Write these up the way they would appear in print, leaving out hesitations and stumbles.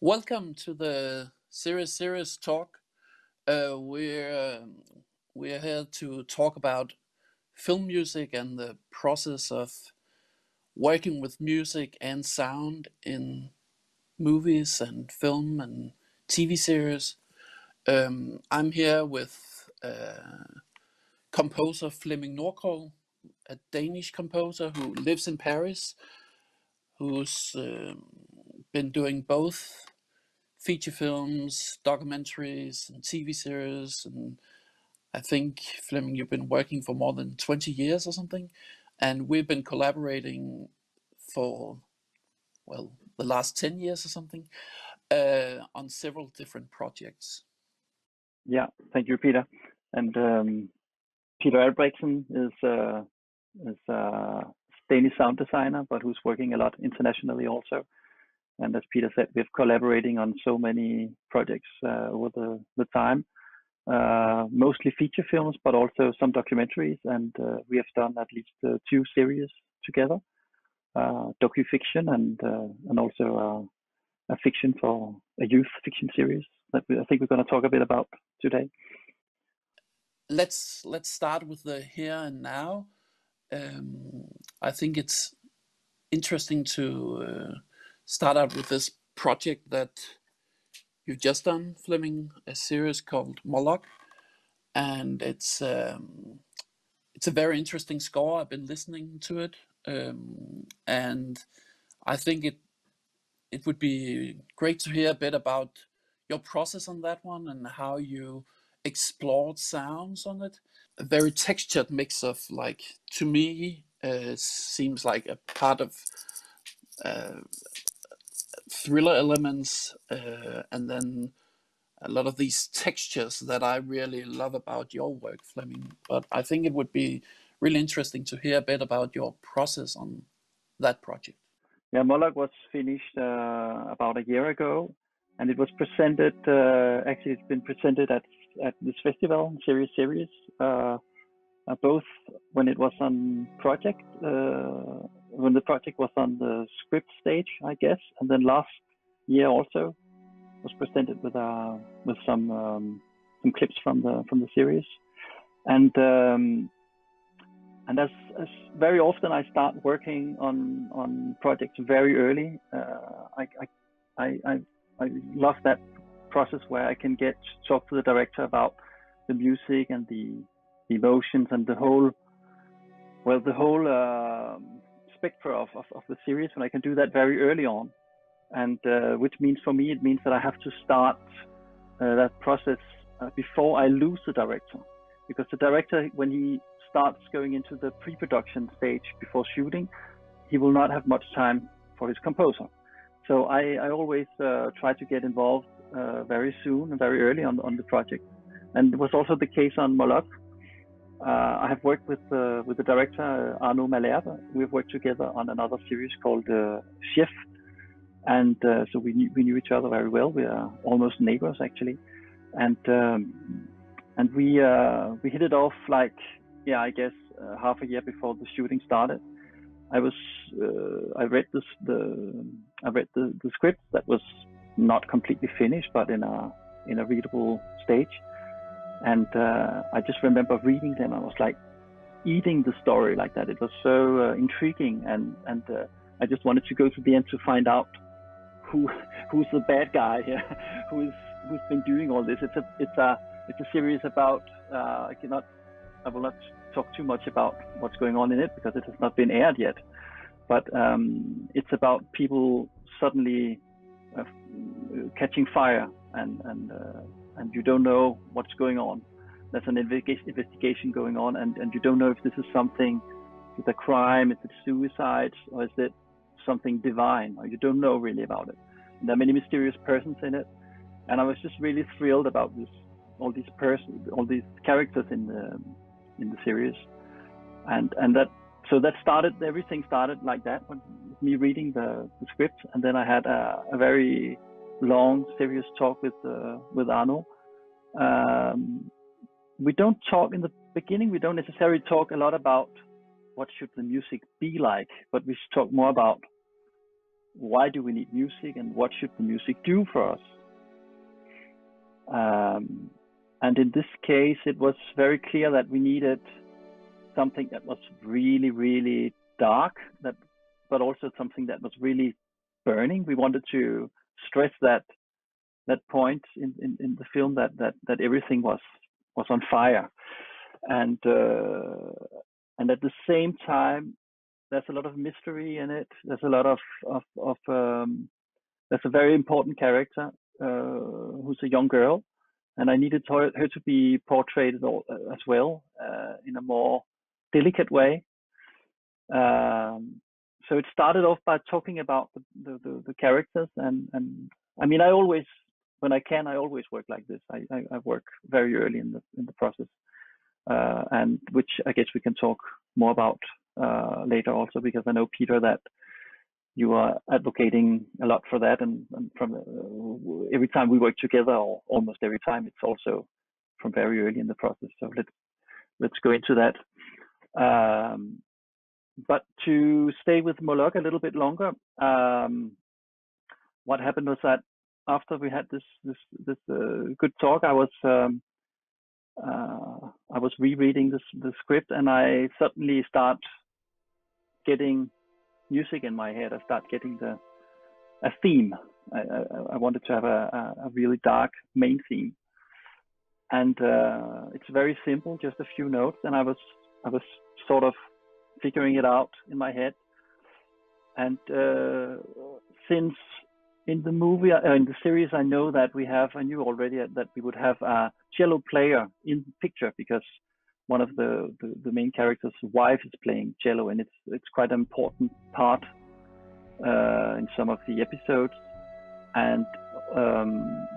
Welcome to the Series talk. We're here to talk about film music and the process of working with music and sound in movies and film and TV series. I'm here with composer Flemming Nordkrog, a Danish composer who lives in Paris, who's been doing both feature films, documentaries, and TV series. And I think, Flemming, you've been working for more than 20 years or something. And we've been collaborating for, well, the last 10 years or something on several different projects. Yeah, thank you, Peter. And Peter Albrechtsen is a Danish sound designer, but who's working a lot internationally also. And as Peter said, we're collaborating on so many projects over the time, mostly feature films, but also some documentaries. And we have done at least 2 series together, docu-fiction and also a fiction for a youth fiction series that I think we're going to talk a bit about today. Let's start with the here and now. I think it's interesting to start out with this project that you've just done, Flemming, a series called Moloch, and it's a very interesting score. I've been listening to it, and I think it would be great to hear a bit about your process on that one and how you explored sounds on it. A very textured mix of, like, to me, seems like a part of thriller elements, and then a lot of these textures that I really love about your work, Flemming. But I think it would be really interesting to hear a bit about your process on that project. Yeah, Moloch was finished about a year ago, and it was presented. Actually, it's been presented at this festival, series. Both when it was on project, when the project was on the script stage, I guess, and then last year also was presented with some clips from the series, and as very often I start working on projects very early. I love that process where I can get to talk to the director about the music and the emotions and the whole spectrum of the series, and I can do that very early on, and which means for me it means that I have to start that process before I lose the director, because the director, when he starts going into the pre-production stage before shooting, he will not have much time for his composer. So I always try to get involved very soon and very early on the project, and it was also the case on Moloch. I have worked with the director Arnaud Malherbe. We've worked together on another series called Chef, and so we knew each other very well. We are almost neighbors actually, and we hit it off, like, I guess half a year before the shooting started. I read the script that was not completely finished, but in a readable stage. And I just remember reading them. I was like eating the story like that. It was so intriguing, and I just wanted to go to the end to find out who's the bad guy here, who's been doing all this. It's a series about. I will not talk too much about what's going on in it because it has not been aired yet. But it's about people suddenly catching fire and you don't know what's going on. There's an investigation going on, and you don't know if this is something, is it a crime, is it suicide, or is it something divine, or you don't know really about it. And there are many mysterious persons in it, and I was just really thrilled about all these characters in the series, and that started, everything started like that, with me reading the script, and then I had a very long, serious talk with Arnaud. We don't talk in the beginning. We don't necessarily talk a lot about what should the music be like, but we talk more about why do we need music, and what should the music do for us? And in this case, it was very clear that we needed something that was really, really dark, but also something that was really burning. We wanted to stress that point in the film that everything was on fire, and at the same time, there's a lot of mystery in it. There's a lot of there's a very important character who's a young girl, and I needed her to be portrayed as well in a more delicate way. So it started off by talking about the characters, and I mean, I always, when I can, I always work like this. I work very early in the process, and which I guess we can talk more about later also, because I know, Peter, that you are advocating a lot for that, and from every time we work together, or almost every time, it's also from very early in the process. So let's go into that. But to stay with Moloch a little bit longer, what happened was that after we had this good talk, I was rereading the script, and I suddenly start getting music in my head. I start getting a theme. I wanted to have a really dark main theme, and it's very simple, just a few notes, and I was sort of figuring it out in my head. And since in the movie, in the series, I know that I knew already that we would have a cello player in the picture, because one of the main characters' wife is playing cello, and it's quite an important part in some of the episodes. And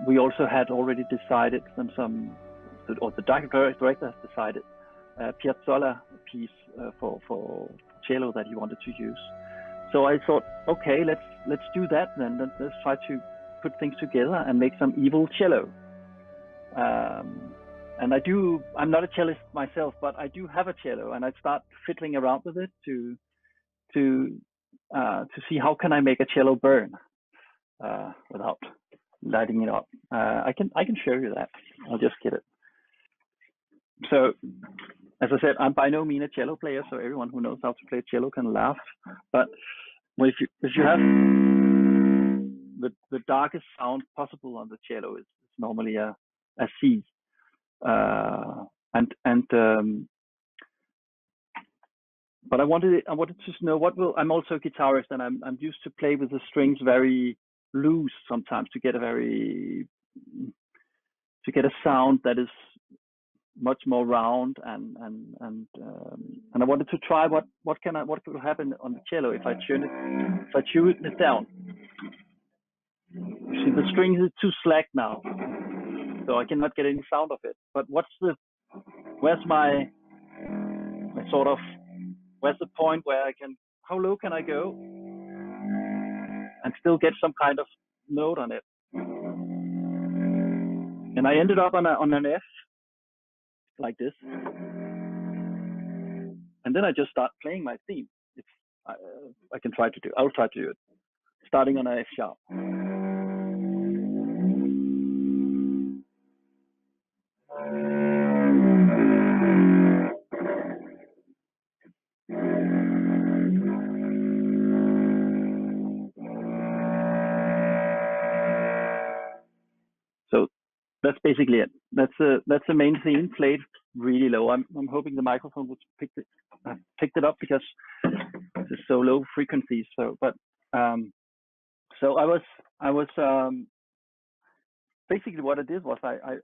we also had already decided or the director has decided Piazzolla piece for cello that he wanted to use. So I thought, okay, let's do that then. Let's try to put things together and make some evil cello. And I'm not a cellist myself, but I do have a cello, and I start fiddling around with it to see how can I make a cello burn without lighting it up. I can show you that. I'll just get it. So, as I said, I'm by no means a cello player, so everyone who knows how to play cello can laugh. But if you have the darkest sound possible on the cello, it's normally a C. But I wanted to know I'm also a guitarist, and I'm used to play with the strings very loose sometimes to get a sound that is much more round, and I wanted to try what could happen on the cello if I tune it down. You see, the strings is too slack now, so I cannot get any sound of it. But where's the point where how low can I go and still get some kind of note on it? And I ended up on an F, like this, and then I just start playing my theme. I'll try to do it, starting on an F sharp. So that's basically it. That's the main theme, played really low. I'm hoping the microphone would picked it up, because it's so low frequencies. So I was basically, what I did was I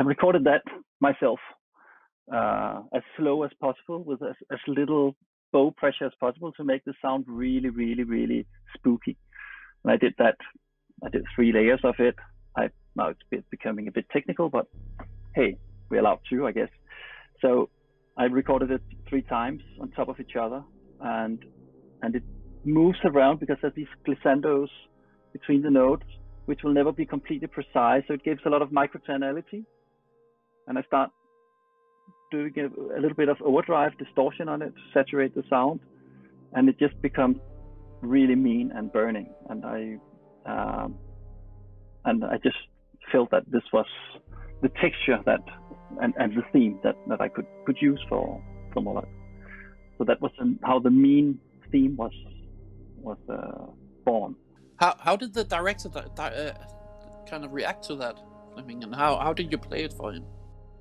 recorded that myself as slow as possible, with as little bow pressure as possible, to make the sound really, really, really spooky. And I did that. I did 3 layers of it. Now it's becoming a bit technical, but hey, we're allowed to, I guess. So I recorded it 3 times on top of each other, and it moves around because there's these glissandos between the notes, which will never be completely precise. So it gives a lot of microtonality, and I start doing a little bit of overdrive distortion on it to saturate the sound. and it just becomes really mean and burning. And I just felt that this was the texture that and the theme that I could use for Moloch. So that was how the mean theme was born. How did the director kind of react to that, Flemming, and how did you play it for him?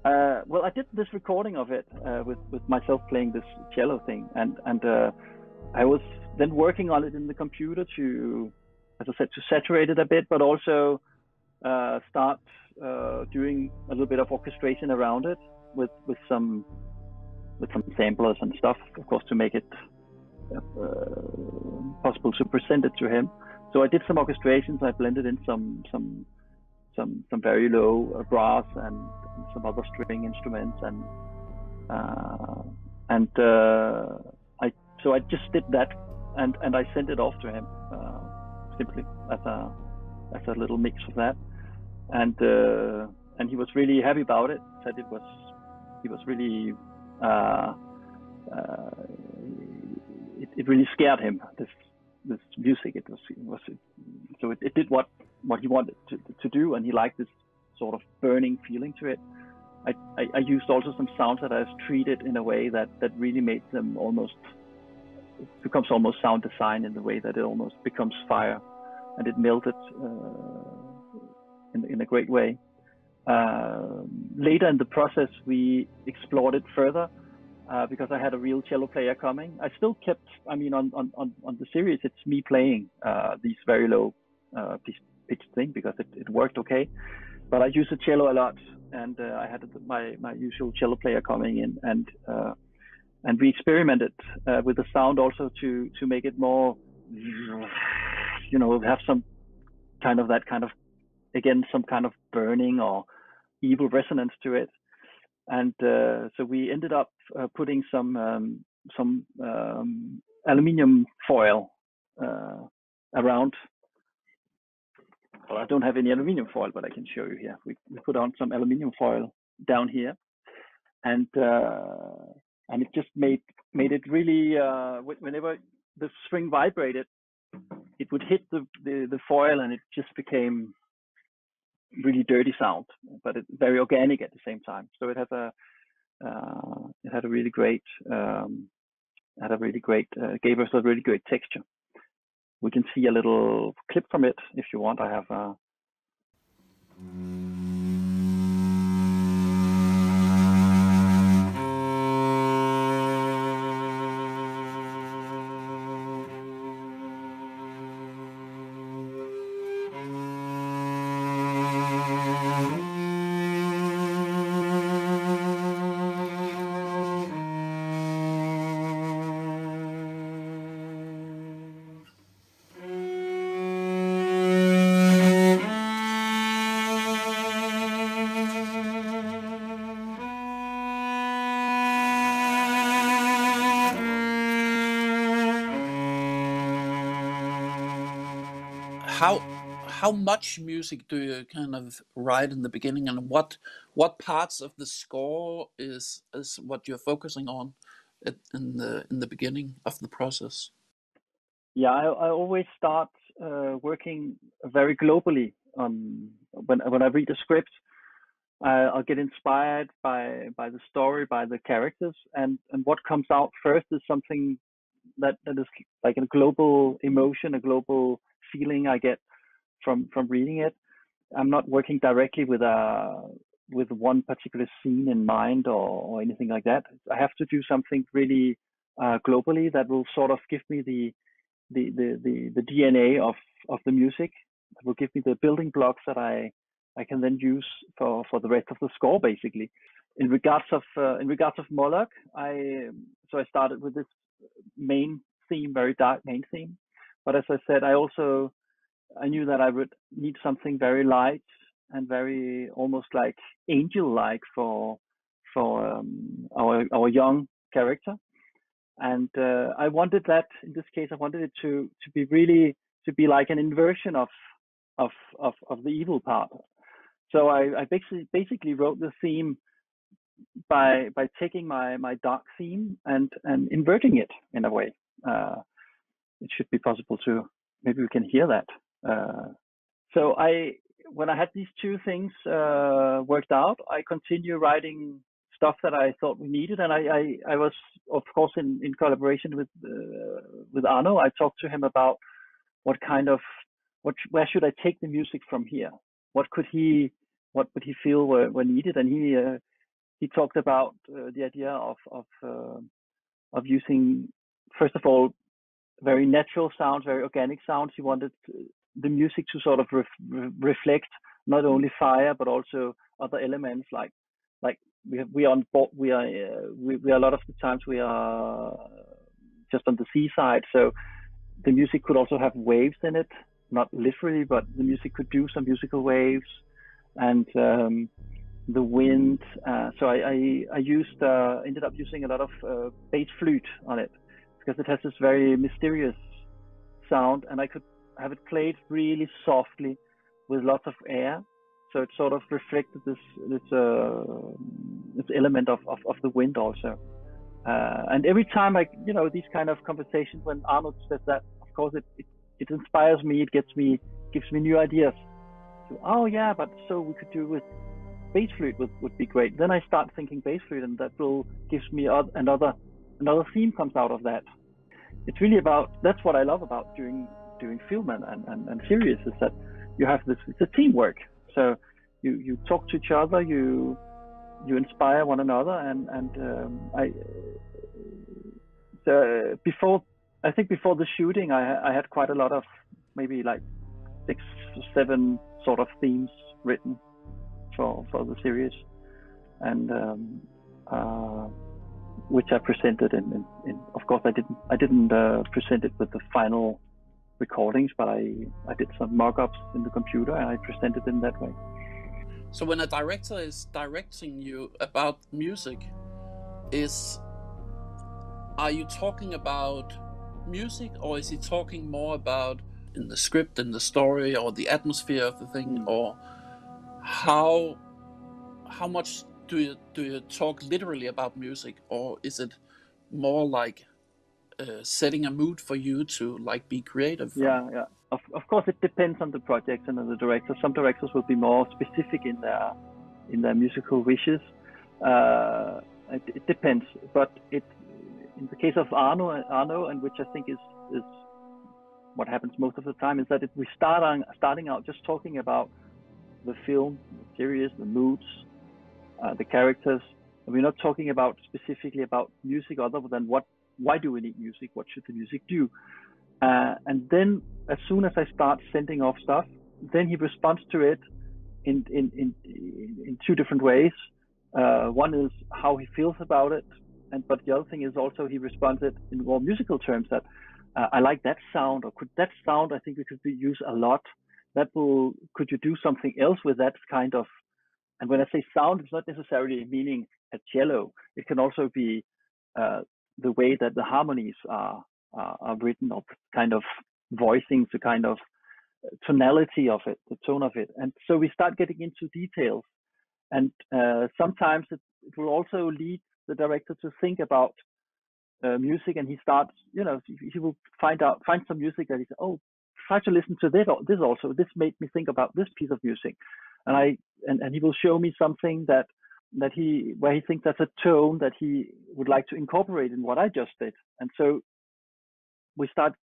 Well, I did this recording of it with myself playing this cello thing, and I was then working on it in the computer to, as I said, to saturate it a bit, but also start doing a little bit of orchestration around it with some samplers and stuff, of course, to make it possible to present it to him. So I did some orchestrations. I blended in some very low brass and some other string instruments, so I just did that, and I sent it off to him simply as a little mix of that, and he was really happy about it. Said he was really it really scared him, this music. It did what he wanted to do, and he liked this sort of burning feeling to it. I used also some sounds that I've treated in a way that really made them becomes almost sound design, in the way that it almost becomes fire, and it melted in a great way. Later in the process, we explored it further because I had a real cello player coming. I still kept, on the series, it's me playing these very low pitch thing because it worked okay. But I used the cello a lot, and I had my usual cello player coming in, and we experimented with the sound also to make it more, have some kind of some kind of burning or evil resonance to it. And so we ended up putting some aluminium foil around. Well, I don't have any aluminium foil, but I can show you here. We put on some aluminium foil down here, and it just made it really. Whenever the string vibrated, it would hit the foil, and it just became really dirty sound, but it's very organic at the same time. So it had a really great, gave us a really great texture. We can see a little clip from it if you want. I have How much music do you kind of write in the beginning, and what parts of the score is what you're focusing on in the beginning of the process? Yeah, I always start working very globally on when I read a script. I'll get inspired by the story, by the characters, and what comes out first is something that is like a global emotion, a global feeling I get from reading it. I'm not working directly with one particular scene in mind or anything like that. I have to do something really globally that will sort of give me the DNA of the music. It will give me the building blocks that I can then use for the rest of the score, basically. In regards of Moloch, I started with this main theme, very dark main theme. But as I said, I knew that I would need something very light and very almost like angel-like for our young character. And I wanted that, in this case, I wanted it to be really, to be like an inversion of the evil part. So I basically wrote the theme by taking my dark theme and inverting it in a way. it should be possible to, maybe we can hear that. So when I had these two things worked out, I continue writing stuff that I thought we needed, and I was, of course, in collaboration with Arnaud. I talked to him about where should I take the music from here? What would he feel were needed? And he talked about the idea of using, first of all, very natural sounds, very organic sounds. He wanted the music to sort of reflect not only fire but also other elements, like we are on board. We are a lot of the times we are just on the seaside, so the music could also have waves in it, not literally, but the music could do some musical waves, and the wind. So I ended up using a lot of bass flute on it, because it has this very mysterious sound, and I could have it played really softly with lots of air, so it sort of reflected this element of the wind also. And every time these kind of conversations, when Arnaud says that, of course it inspires me, it gives me new ideas. So, oh yeah, but so we could do with bass flute would be great. Then I start thinking bass flute, and that gives me another theme comes out of that. It's really that's what I love about doing film and series, is that you have this, it's a teamwork. So you talk to each other, you inspire one another, and before the shooting, I had quite a lot of, maybe like 6 or 7 sort of themes written for the series, and which I presented in of course I didn't present it with the final recordings, but I did some mock-ups in the computer, and I presented in that way. So when a director is directing you about music, are you talking about music, or is he talking more about in the script, in the story, or the atmosphere of the thing, or how much do you talk literally about music, or is it more like setting a mood for you to like be creative from? Yeah. Of course, it depends on the project and on the director. Some directors will be more specific in their musical wishes. It depends, but in the case of Arnaud, and which I think is what happens most of the time, is that we starting out just talking about the film, the series, the moods, the characters. And we're not talking specifically about music, other than why do we need music? What should the music do? And then, as soon as I start sending off stuff, then he responds to it in 2 different ways. One is how he feels about it, but the other thing is also he responds it in more musical terms, that I like that sound, or could that sound, I think we could use a lot. Could you do something else with that kind of? And when I say sound, it's not necessarily meaning a cello. It can also be the way that the harmonies are written, or kind of voicing, the kind of tonality of it, the tone of it. And so we start getting into details, and sometimes it will also lead the director to think about music, and he starts, he will find some music that he says, oh, try to listen to this also. This made me think about this piece of music, and he will show me something where he thinks that's a tone that he would like to incorporate in what I just did. And so we start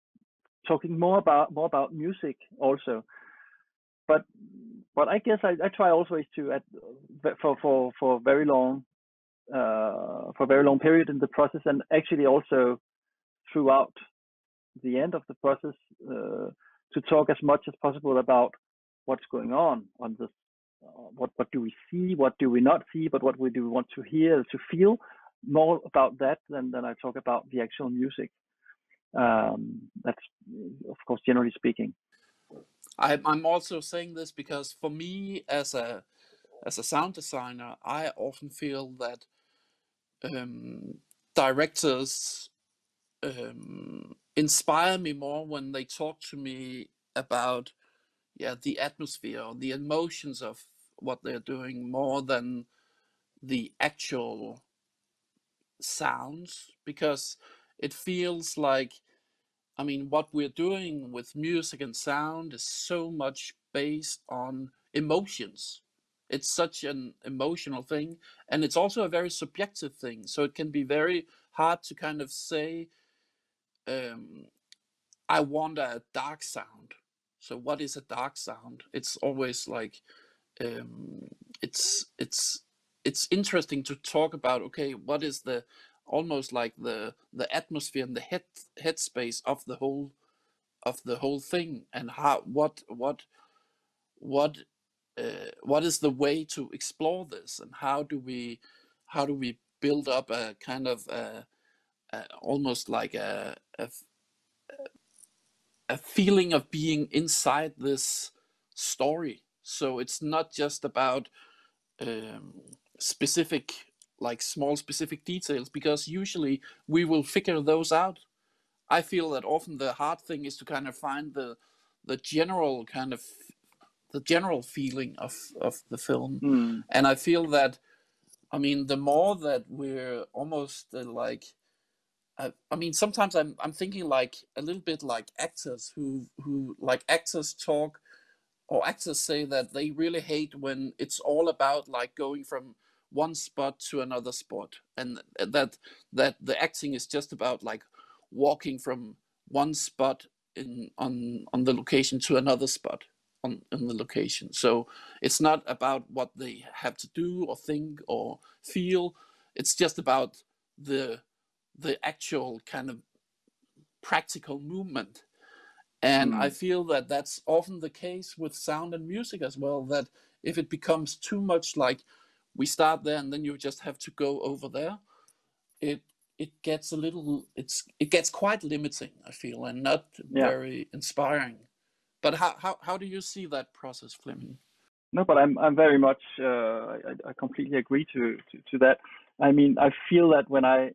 talking more about music also. But I guess I try always to for a very long period in the process, and actually also throughout the end of the process, to talk as much as possible about what's going on this. What do we see? What do we not see? But what do we want to hear, to feel? More about that than I talk about the actual music. That's, of course, generally speaking. I'm also saying this because for me, as a sound designer, I often feel that directors inspire me more when they talk to me about the atmosphere or the emotions of what they're doing, more than the actual sounds, because it feels like I mean, what we're doing with music and sound is so much based on emotions. It's such an emotional thing, and it's also a very subjective thing. So it can be very hard to kind of say, um, I want a dark sound. So what is a dark sound? It's always like, um, it's interesting to talk about. Okay, what is the almost like the atmosphere and the headspace of the whole thing, and how what what is the way to explore this, and how do we build up a kind of almost like a feeling of being inside this story. So it's not just about specific, like small specific details, because usually we will figure those out. I feel that often the hard thing is to kind of find the general kind of the general feeling of the film. And I feel that, I mean, the more that we're almost like, I mean, sometimes I'm thinking like a little bit like actors who like actors talk, or actors say that they really hate when it's all about like going from one spot to another spot, and that the acting is just about like walking from one spot on the location to another spot on the location. So it's not about what they have to do or think or feel. It's just about the actual kind of practical movement. And I feel that that's often the case with sound and music as well, that if it becomes too much like we start there and then you just have to go over there, it gets a little, it gets quite limiting, I feel, and not very inspiring. But how do you see that process, Flemming? No, but I'm very much I completely agree to that. I mean, I feel that when I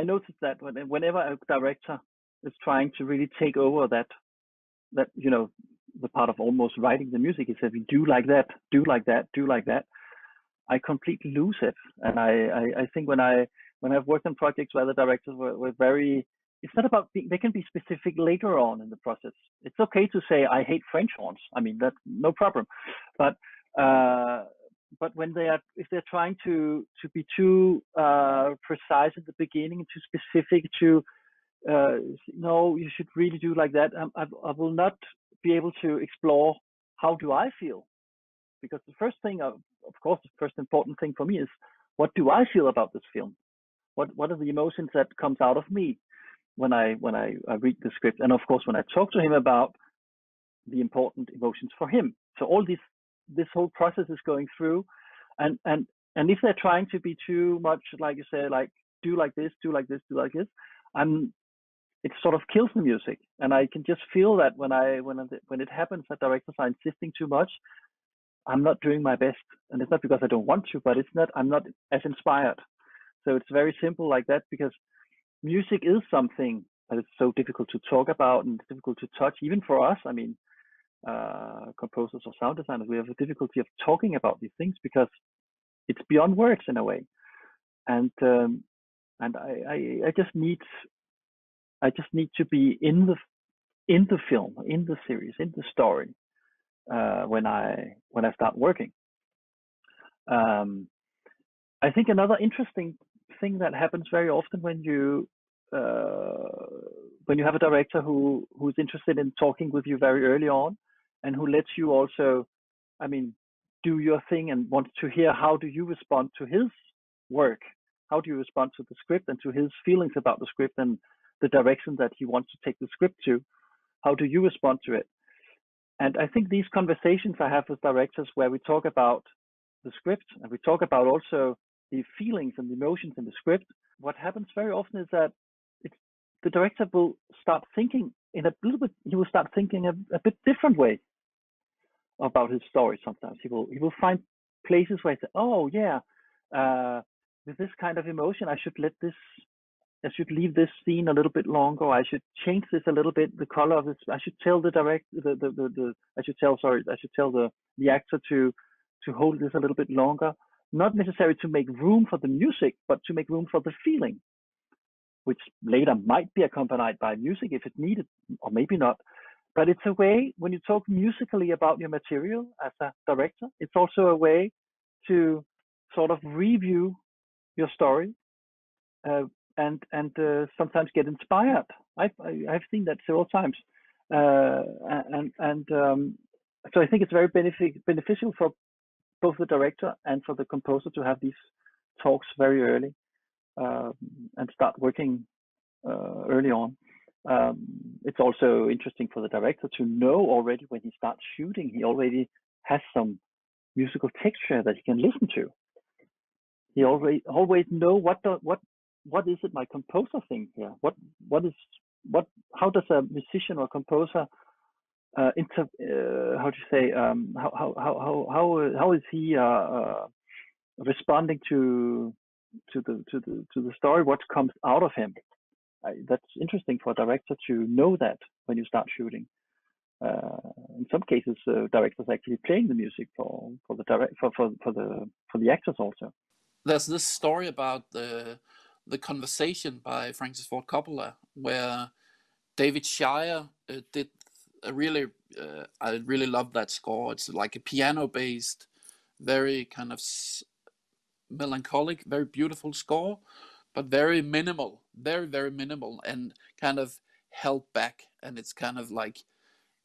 notice that whenever a director is trying to really take over that the part of almost writing the music, is that we do like that, do like that, do like that, I completely lose it. And I think when I've worked on projects where the directors were very, it's not about they can be specific later on in the process. It's okay to say I hate French horns. I mean, that's no problem. But when if they're trying to be too precise at the beginning, too specific, to no, you should really do like that, I will not be able to explore how do I feel, because the first thing, of course, the first important thing for me is, what do I feel about this film? What are the emotions that comes out of me when I read the script, and of course when I talk to him about the important emotions for him. So all this whole process is going through, and if they're trying to be too much, like you say, like do like this, do like this, do like this, it sort of kills the music. And I can just feel that when it happens that directors are insisting too much, I'm not doing my best. And it's not because I don't want to, but I'm not as inspired. So it's very simple like that, because music is something that is so difficult to talk about and difficult to touch, even for us. I mean, composers or sound designers, we have a difficulty of talking about these things because it's beyond words in a way. And I just need to be in the film, in the series, in the story when I start working. I think another interesting thing that happens very often when you have a director who's interested in talking with you very early on, and who lets you also, I mean, do your thing and wants to hear how do you respond to his work, how do you respond to the script and to his feelings about the script and the direction that he wants to take the script to, how do you respond to it? And I think these conversations I have with directors, where we talk about the script and we talk about also the feelings and the emotions in the script, what happens very often is that the director will start thinking in a little bit, he will start thinking a bit different way about his story. Sometimes he will find places where he says, oh yeah, with this kind of emotion, I should leave this scene a little bit longer, or I should change this a little bit, the color of this, I should tell the actor to hold this a little bit longer, not necessarily to make room for the music, but to make room for the feeling. which later might be accompanied by music if it's needed, or maybe not. But it's a way, when you talk musically about your material as a director, it's also a way to sort of review your story and sometimes get inspired. I've seen that several times, so I think it's very beneficial for both the director and for the composer to have these talks very early and start working early on. It's also interesting for the director to know already when he starts shooting, he already has some musical texture that he can listen to. He always know what is it my composer thinks here? How does a musician or composer how is he responding to the story? What comes out of him? That's interesting for a director to know that when you start shooting. In some cases, directors actually playing the music for the actors also. There's this story about the Conversation by Francis Ford Coppola, where David Shire did a really, I really love that score. It's like a piano-based, very kind of melancholic, very beautiful score, but very minimal, very, very minimal, and kind of held back. And it's kind of like,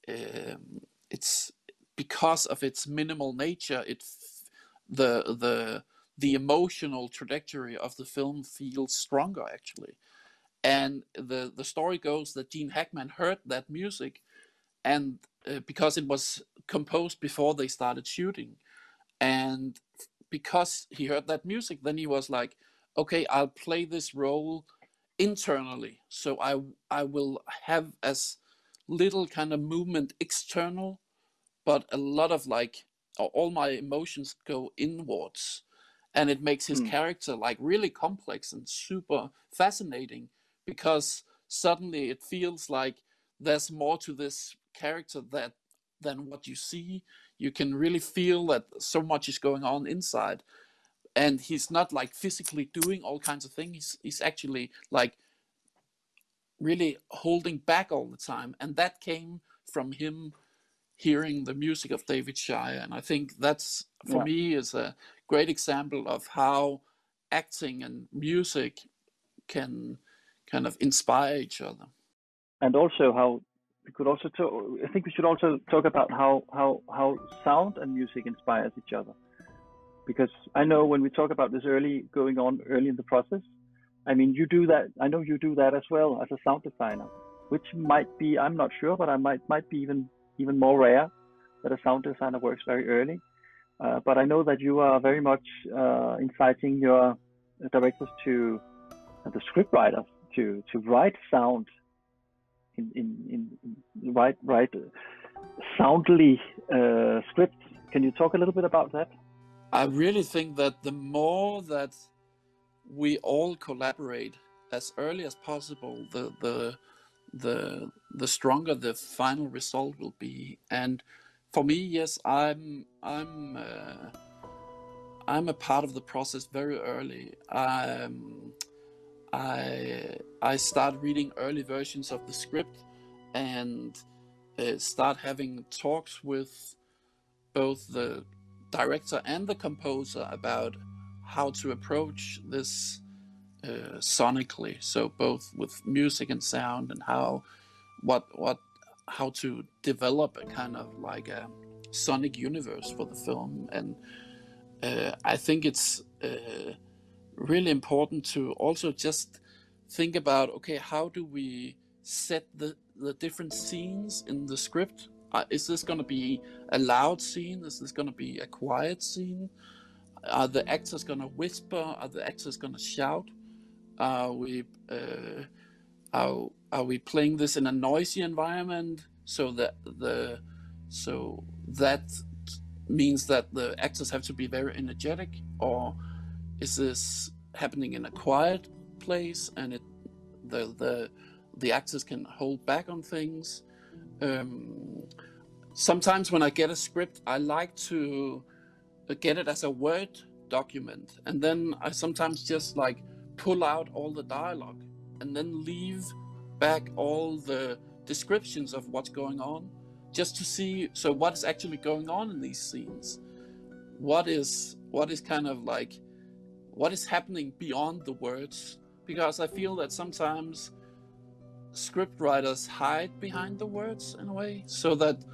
it's because of its minimal nature, the emotional trajectory of the film feels stronger, actually. And the story goes that Gene Hackman heard that music, and because it was composed before they started shooting, and because he heard that music, then he was like, okay, I'll play this role internally, so I will have as little kind of movement external, but a lot of like all my emotions go inwards, and it makes his character like really complex and super fascinating, because suddenly it feels like there's more to this character than what you see. You can really feel that so much is going on inside, and he's not like physically doing all kinds of things. He's actually like really holding back all the time, and that came from him hearing the music of David Shire. And I think that's, for me, is a great example of how acting and music can kind of inspire each other. And also how we could also talk, I think we should also talk about how sound and music inspires each other. Because I know when we talk about this going on early in the process, I mean, you do that. I know you do that as well as a sound designer, which might be, I'm not sure, but I might be even more rare that a sound designer works very early. But I know that you are very much inciting your directors to the script writers to write sound in write soundly scripts. Can you talk a little bit about that? I really think that the more that we all collaborate as early as possible, the stronger the final result will be. And for me, yes, I'm a part of the process very early. I start reading early versions of the script and start having talks with both the director and the composer about how to approach this sonically. So both with music and sound, and how to develop a kind of like a sonic universe for the film. And I think it's really important to also just think about, okay, how do we set the different scenes in the script? Is this going to be a loud scene? Is this going to be a quiet scene? Are the actors going to whisper? Are the actors going to shout? Are we playing this in a noisy environment, so that means that the actors have to be very energetic? Or is this happening in a quiet place and the actors can hold back on things? Sometimes when I get a script, I like to get it as a Word document, and then I sometimes just like pull out all the dialogue and then leave back all the descriptions of what's going on, just to see, so what is actually going on in these scenes? What is kind of like, what is happening beyond the words? Because I feel that sometimes script writers hide behind the words in a way, so that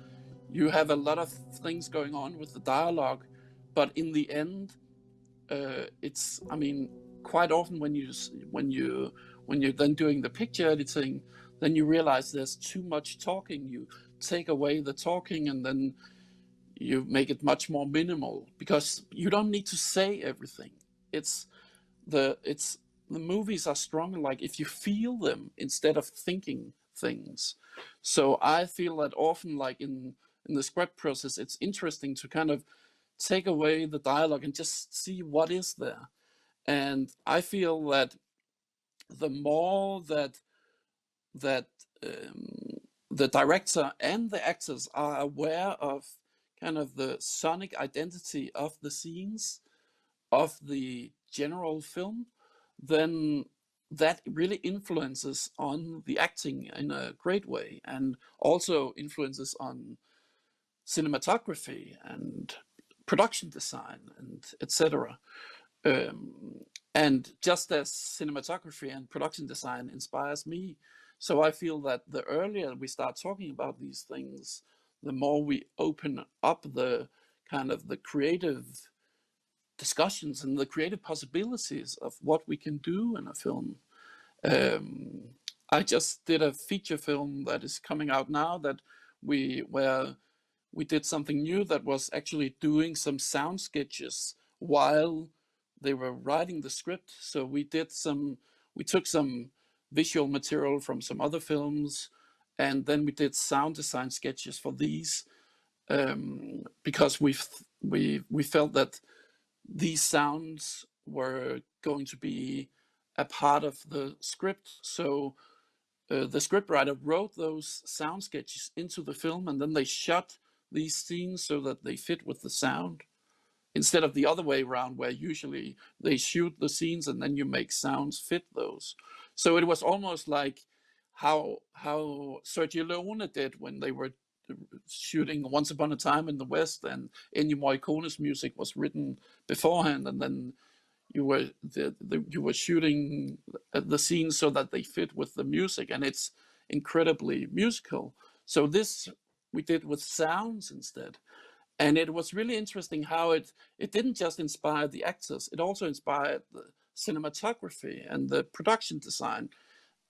you have a lot of things going on with the dialogue, but in the end, it's, I mean, quite often when you're then doing the picture editing, then you realize there's too much talking. You take away the talking, and then you make it much more minimal, because you don't need to say everything. The movies are stronger like if you feel them instead of thinking things. So I feel that often, like in the script process, it's interesting to kind of take away the dialogue and just see what is there. And I feel that the more that the director and the actors are aware of kind of the sonic identity of the scenes, of the general film, then that really influences on the acting in a great way, and also influences on cinematography and production design and etc. And just as cinematography and production design inspires me, so I feel that the earlier we start talking about these things, the more we open up the kind of the creative discussions and the creative possibilities of what we can do in a film. I just did a feature film that is coming out now, that where we did something new, that was actually doing some sound sketches while they were writing the script. So we took some visual material from some other films, and then we did sound design sketches for these, because we felt that these sounds were going to be a part of the script. So the scriptwriter wrote those sound sketches into the film, and then they shot these scenes so that they fit with the sound, instead of the other way around, where usually they shoot the scenes and then you make sounds fit those. So it was almost like how Sergio Leone did when they were shooting Once Upon a Time in the West, and Ennio Morricone's music was written beforehand, and then you were shooting the scenes so that they fit with the music, and it's incredibly musical. So this we did with sounds instead. And it was really interesting how it didn't just inspire the actors, it also inspired the cinematography and the production design.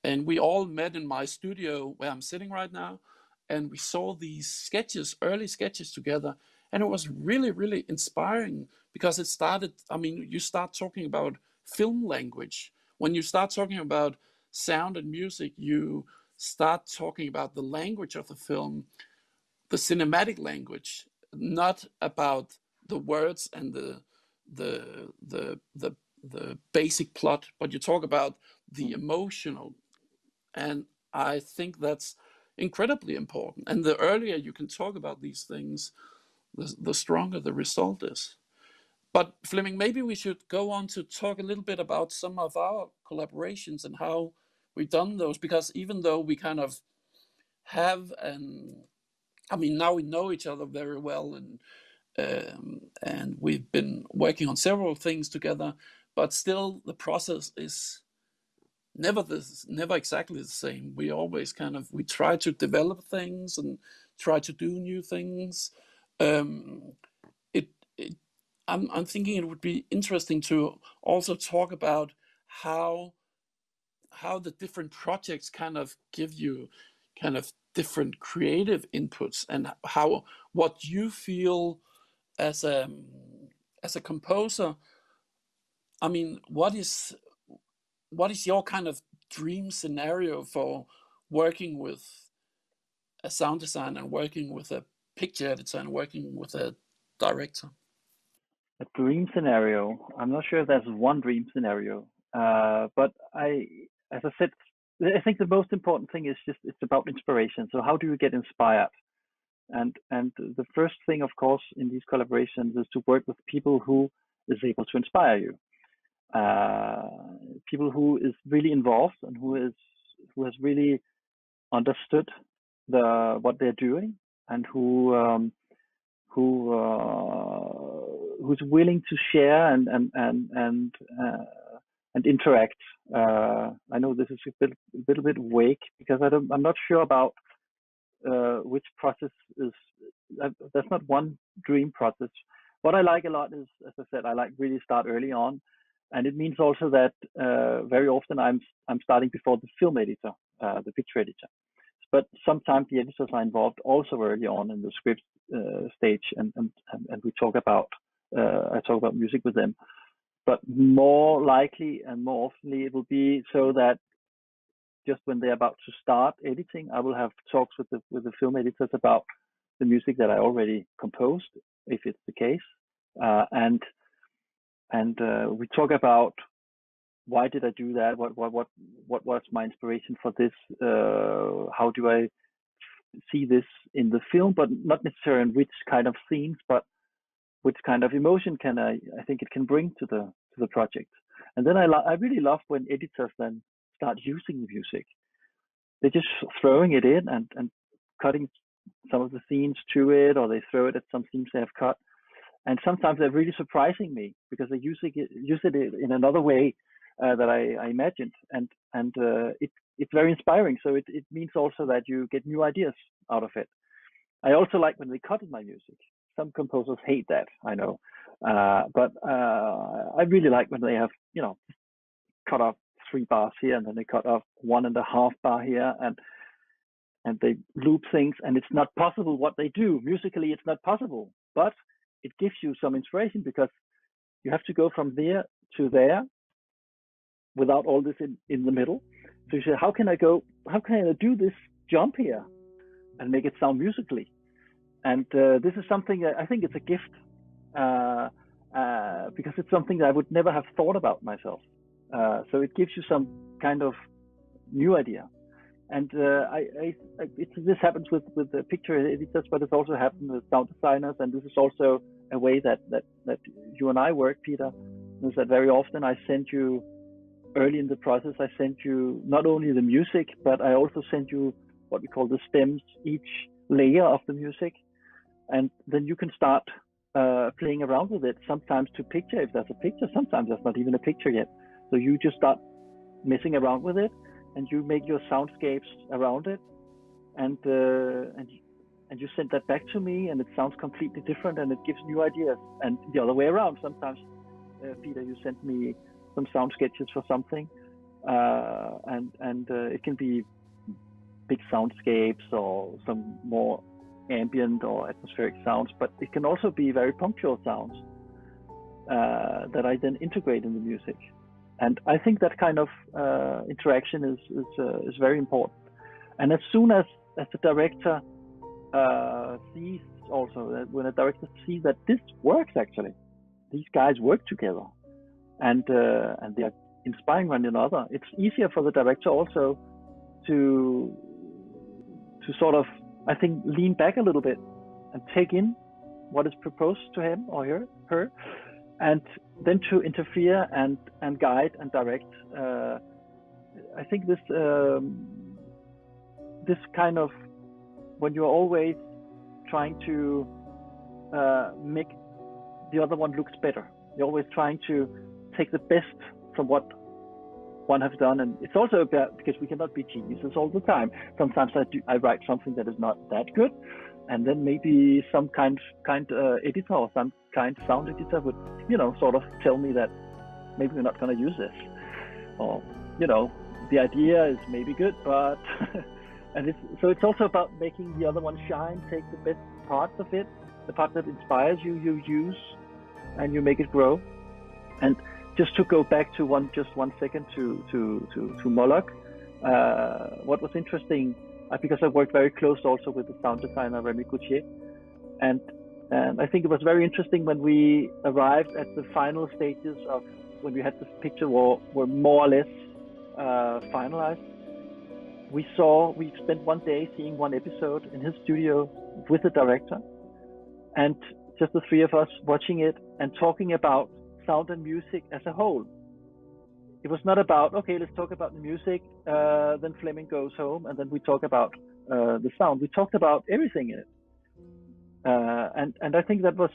And we all met in my studio where I'm sitting right now, and we saw these sketches, early sketches together. And it was really, really inspiring, because it started, I mean, you start talking about film language. When you start talking about sound and music, you start talking about the language of the film, the cinematic language, not about the words and the basic plot, but you talk about the emotional. And I think that's incredibly important. And the earlier you can talk about these things, the stronger the result is. But Flemming, maybe we should go on to talk a little bit about some of our collaborations and how we've done those, because even though we kind of have I mean, now we know each other very well, and we've been working on several things together, but still the process is never exactly the same. We always we try to develop things and try to do new things. I'm thinking it would be interesting to also talk about how the different projects kind of give you kind of different creative inputs, and how what you feel as a composer. I mean, what is your kind of dream scenario for working with a sound designer and working with a picture editor and working with a director? A dream scenario. I'm not sure if there's one dream scenario, but as I said, I think the most important thing is it's about inspiration. So how do you get inspired? And the first thing, of course, in these collaborations is to work with people who is able to inspire you. people who is really involved and who has really understood what they're doing, and who's willing to share and interact. I know this is a little bit vague because I'm not sure about which process is. There's not one dream process. What I like a lot is, as I said, I like really start early on, and it means also that very often I'm starting before the film editor, the picture editor. But sometimes the editors are involved also early on in the script stage, and we talk about I talk about music with them. But more likely and more often it will be so that just when they're about to start editing, I will have talks with the film editors about the music that I already composed, if it's the case, and we talk about why did I do that? What was my inspiration for this? How do I see this in the film? But not necessarily in which kind of scenes, but which kind of emotion can I think it can bring to the project. And then I really love when editors then start using the music. They're just throwing it in and cutting some of the scenes to it, or they throw it at some scenes they have cut. And sometimes they're really surprising me because they use it in another way that I imagined, and it's very inspiring. So it means also that you get new ideas out of it. I also like when they cut in my music. Some composers hate that, I know, but I really like when they have, cut off 3 bars here, and then they cut off 1.5 bar here, and they loop things, and it's not possible what they do musically. It's not possible, but it gives you some inspiration because you have to go from there to there without all this in the middle. So you say, how can I do this jump here and make it sound musically? And this is something that I think it's a gift because it's something that I would never have thought about myself. So it gives you some kind of new idea. And this happens with the picture editors, but it's also happened with sound designers. And this is also a way that you and I work, Peter, is that very often I send you, early in the process, I send you not only the music, but I also send you what we call the stems, each layer of the music. And then you can start playing around with it, sometimes to picture if there's a picture, sometimes there's not even a picture yet. So you just start messing around with it, and you make your soundscapes around it, and you send that back to me, and it sounds completely different, and it gives new ideas. And the other way around, sometimes, Peter, you send me some sound sketches for something, and it can be big soundscapes or some more ambient or atmospheric sounds, but it can also be very punctual sounds that I then integrate in the music. And I think that kind of interaction is very important. And as soon as the director sees also that when a director sees that this works, actually, these guys work together, and they are inspiring one another, it's easier for the director also to sort of, I think, lean back a little bit and take in what is proposed to him or her, and then to interfere and guide and direct. I think this kind of, when you're always trying to make the other one looks better, you're always trying to take the best from what one has done. And it's also about, because we cannot be geniuses all the time. Sometimes I write something that is not that good, and then maybe some kind editor or some kind sound editor would, sort of tell me that maybe we're not going to use this, or the idea is maybe good, but and it's also about making the other one shine. Take the best parts of it, the part that inspires you use, and you make it grow. And just to go back to one second to Moloch, what was interesting, because I worked very close also with the sound designer Remy Gauthier, and I think it was very interesting when we arrived at the final stages of when we had this picture were more or less finalized. We spent one day seeing one episode in his studio with the director, and just the 3 of us watching it and talking about sound and music as a whole. it was not about, okay, let's talk about the music, then Flemming goes home, and then we talk about the sound. We talked about everything in it, and I think that was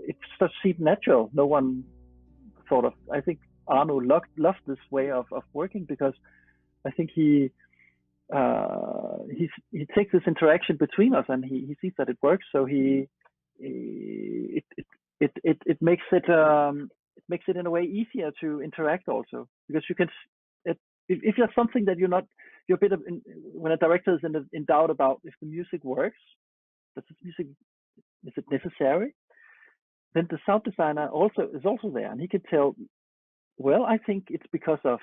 it just seemed natural. No one thought of. I think Arnaud loved this way of working, because I think he takes this interaction between us, and he sees that it works. So it makes it in a way easier to interact also, because you can, if there's something that you're a bit of, when a director is in doubt about if the music works, is it necessary, then the sound designer is also there, and he can tell, well, I think it's because of,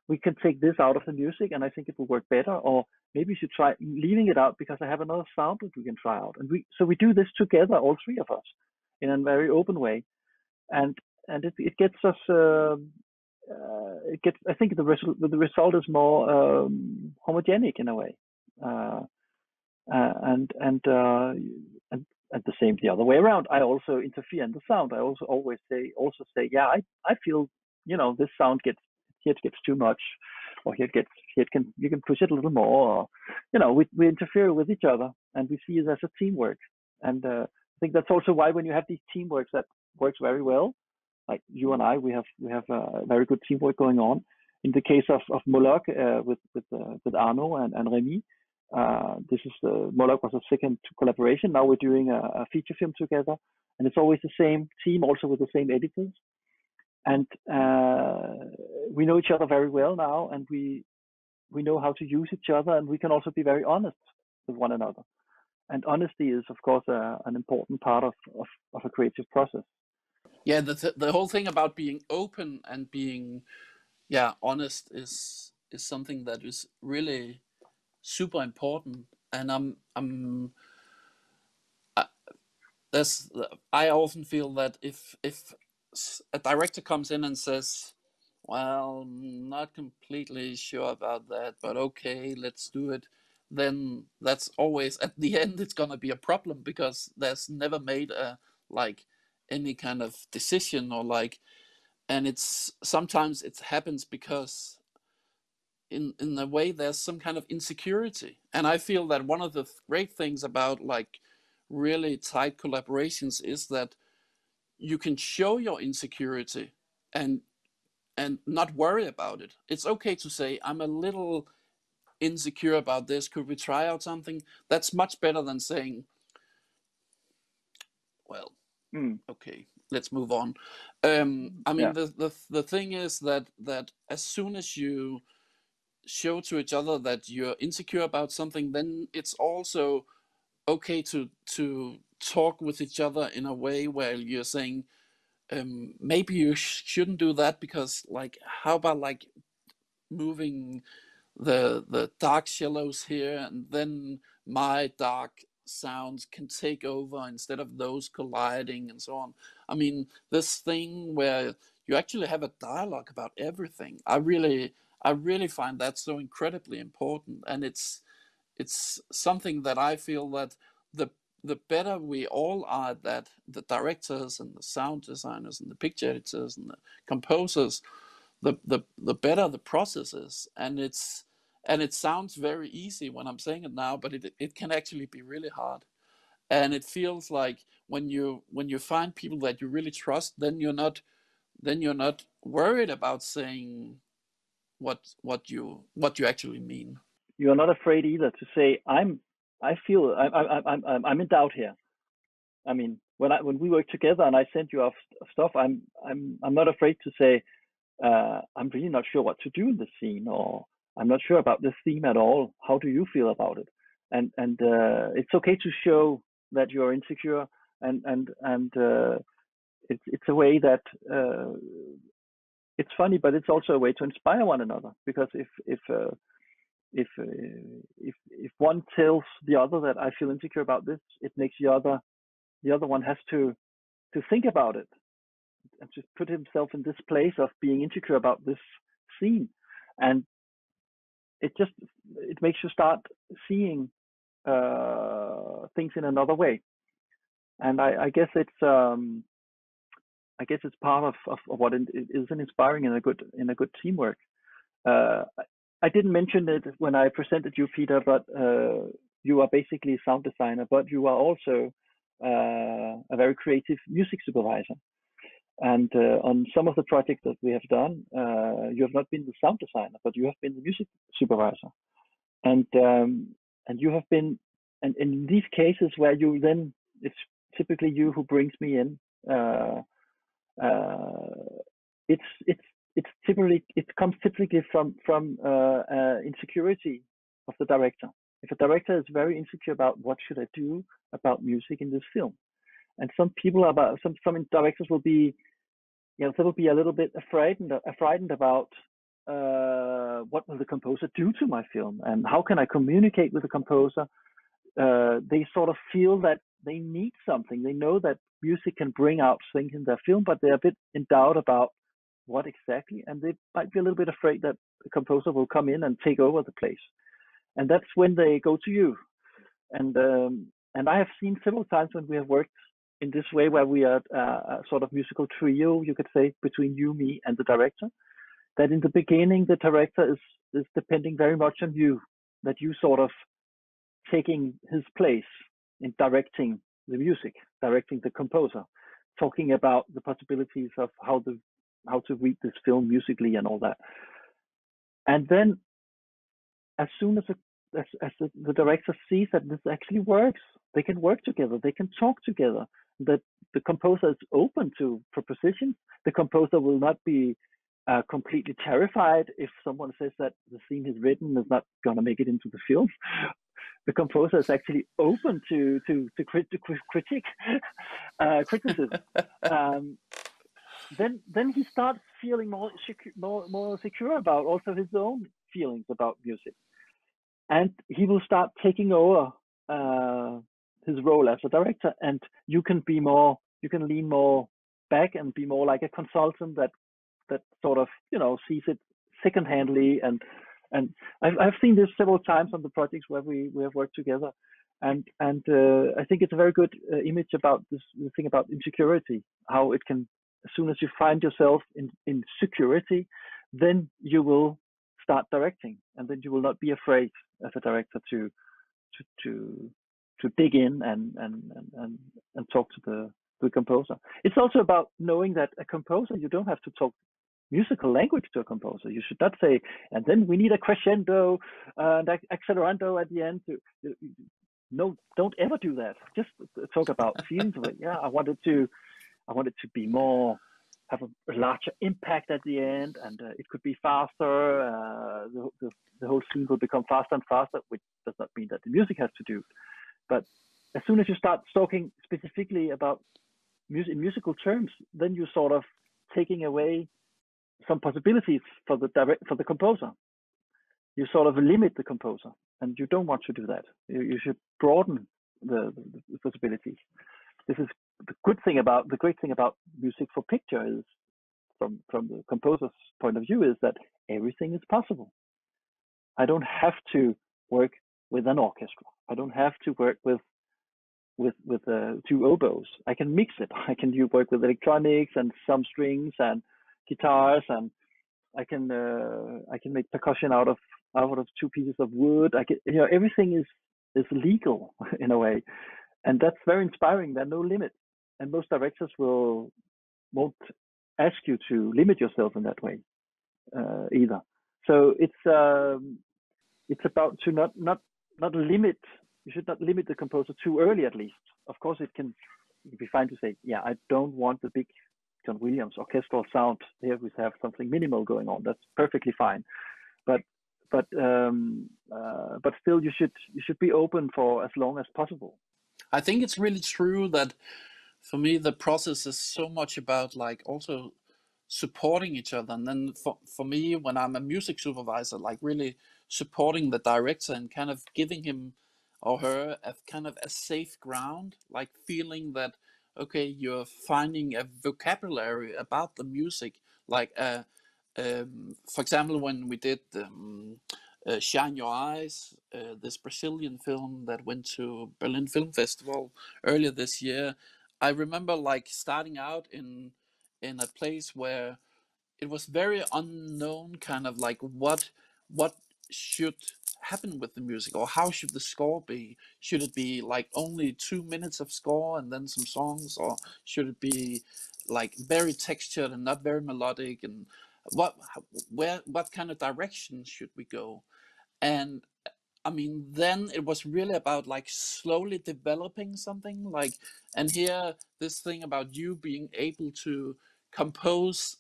we can take this out of the music and I think it will work better, or maybe you should try leaving it out because I have another sound that we can try out. And we do this together, all three of us, in a very open way, and it gets us. I think the result is more homogenic in a way, and the same the other way around. I also interfere in the sound. I also always say, yeah, I feel, this sound gets too much, or you can push it a little more, or, we interfere with each other, and we see it as a teamwork. And I think that's also why when you have these teamworks that works very well, like you and I, we have very good teamwork going on. In the case of Moloch, with Arnaud and Remy, this is Moloch was a second collaboration. Now we're doing a feature film together, and it's always the same team, also with the same editors. And we know each other very well now, and we know how to use each other, and we can also be very honest with one another. And honesty is, of course, an important part of a creative process. Yeah, the whole thing about being open and being, honest is something that is really super important. And I often feel that if a director comes in and says, well, not completely sure about that, but okay, let's do it, then that's always, at the end, it's going to be a problem, because there's never made any kind of decision, and it's sometimes it happens because in a way there's some kind of insecurity. And I feel that one of the great things about really tight collaborations is that you can show your insecurity and not worry about it. It's okay to say, I'm a little insecure about this, could we try out something? That's much better than saying, well, okay, let's move on. The thing is that as soon as you show to each other that you're insecure about something, then it's also okay to talk with each other in a way where you're saying, maybe you shouldn't do that, because how about moving the dark shallows here, and then my dark sounds can take over instead of those colliding, and so on. I mean, this thing where you actually have a dialogue about everything, I really find that so incredibly important. And it's something that I feel that the better we all are, that the directors and the sound designers and the picture editors and the composers, the better the process is. And it sounds very easy when I'm saying it now, but it can actually be really hard. And it feels like when you find people that you really trust, then you're not worried about saying what you actually mean. You're not afraid either to say, I'm in doubt here. I mean, when we work together and I send you off stuff, I'm not afraid to say, I'm really not sure what to do in this scene, or I'm not sure about this theme at all. How do you feel about it? And it's okay to show that you're insecure, and it's a way that it's funny, but it's also a way to inspire one another. Because if one tells the other that I feel insecure about this, it makes the other one has to think about it and just put himself in this place of being insecure about this scene, and it makes you start seeing things in another way. And I guess it's I guess it's part of what it is an inspiring and a good teamwork. I didn't mention it when I presented you, Peter, but you are basically a sound designer, but you are also a very creative music supervisor. And on some of the projects that we have done, you have not been the sound designer, but you have been the music supervisor. And you have been, and in these cases where you then, it's typically you who brings me in. It comes typically from insecurity of the director. If a director is very insecure about what should I do about music in this film, and some people some directors will be, they will be a little bit frightened about what will the composer do to my film, and how can I communicate with the composer. They sort of feel that they need something. They know that music can bring out things in their film, but they're a bit in doubt about what exactly, and they might be a little bit afraid that the composer will come in and take over the place. And that's when they go to you. And I have seen several times when we have worked in this way, where we are a sort of musical trio, you could say, between you, me, and the director, that in the beginning the director is depending very much on you, that you sort of taking his place in directing the music, directing the composer, talking about the possibilities of how to read this film musically and all that. And then as soon as the director sees that this actually works, they can work together, they can talk together, that the composer is open to propositions. The composer will not be completely terrified if someone says that the scene he's written is not going to make it into the film. The composer is actually open to critique, criticism. Then he starts feeling more secure about also his own feelings about music, and he will start taking over his role as a director. And you can lean more back and be more like a consultant that sort of sees it secondhandly. And I've seen this several times on the projects where we have worked together, and I think it's a very good image about this thing about insecurity, how it can, as soon as you find yourself in security, then you will start directing, and then you will not be afraid as a director to dig in and talk to the composer. It's also about knowing that a composer, you don't have to talk musical language to a composer. You should not say, and then we need a crescendo and accelerando at the end. No, don't ever do that. Just talk about feelings of it. Yeah, I want it to be more, have a larger impact at the end, and it could be faster. The whole scene will become faster and faster, which does not mean that the music has to do. But as soon as you start talking specifically about music in musical terms, then you sort of taking away some possibilities for the composer. You sort of limit the composer, and you don't want to do that. You should broaden the possibilities. This is the great thing about music for picture is, from the composer's point of view, is that everything is possible. I don't have to work with an orchestra. I don't have to work with two oboes. I can mix it. I can work with electronics and some strings and guitars, and I can make percussion out of two pieces of wood. Everything is legal in a way, and that's very inspiring. There are no limits, and most directors won't ask you to limit yourself in that way either. So it's about to not limit. You should not limit the composer too early, at least. Of course, it can be fine to say, yeah, I don't want the big John Williams orchestral sound. Here we have something minimal going on. That's perfectly fine. But still, you should be open for as long as possible. I think it's really true that for me the process is so much about like also supporting each other, and then for me, when I'm a music supervisor, like really supporting the director and kind of giving him or her a kind of a safe ground, like feeling that okay, you're finding a vocabulary about the music, like for example, when we did Shine Your Eyes, this Brazilian film that went to Berlin Film Festival earlier this year, I remember like starting out in in a place where it was very unknown, kind of like what should happen with the music, or how should the score be? Should it be like only 2 minutes of score and then some songs, or should it be like very textured and not very melodic? And what kind of direction should we go? And I mean, then it was really about like slowly developing something like, and here this thing about you being able to compose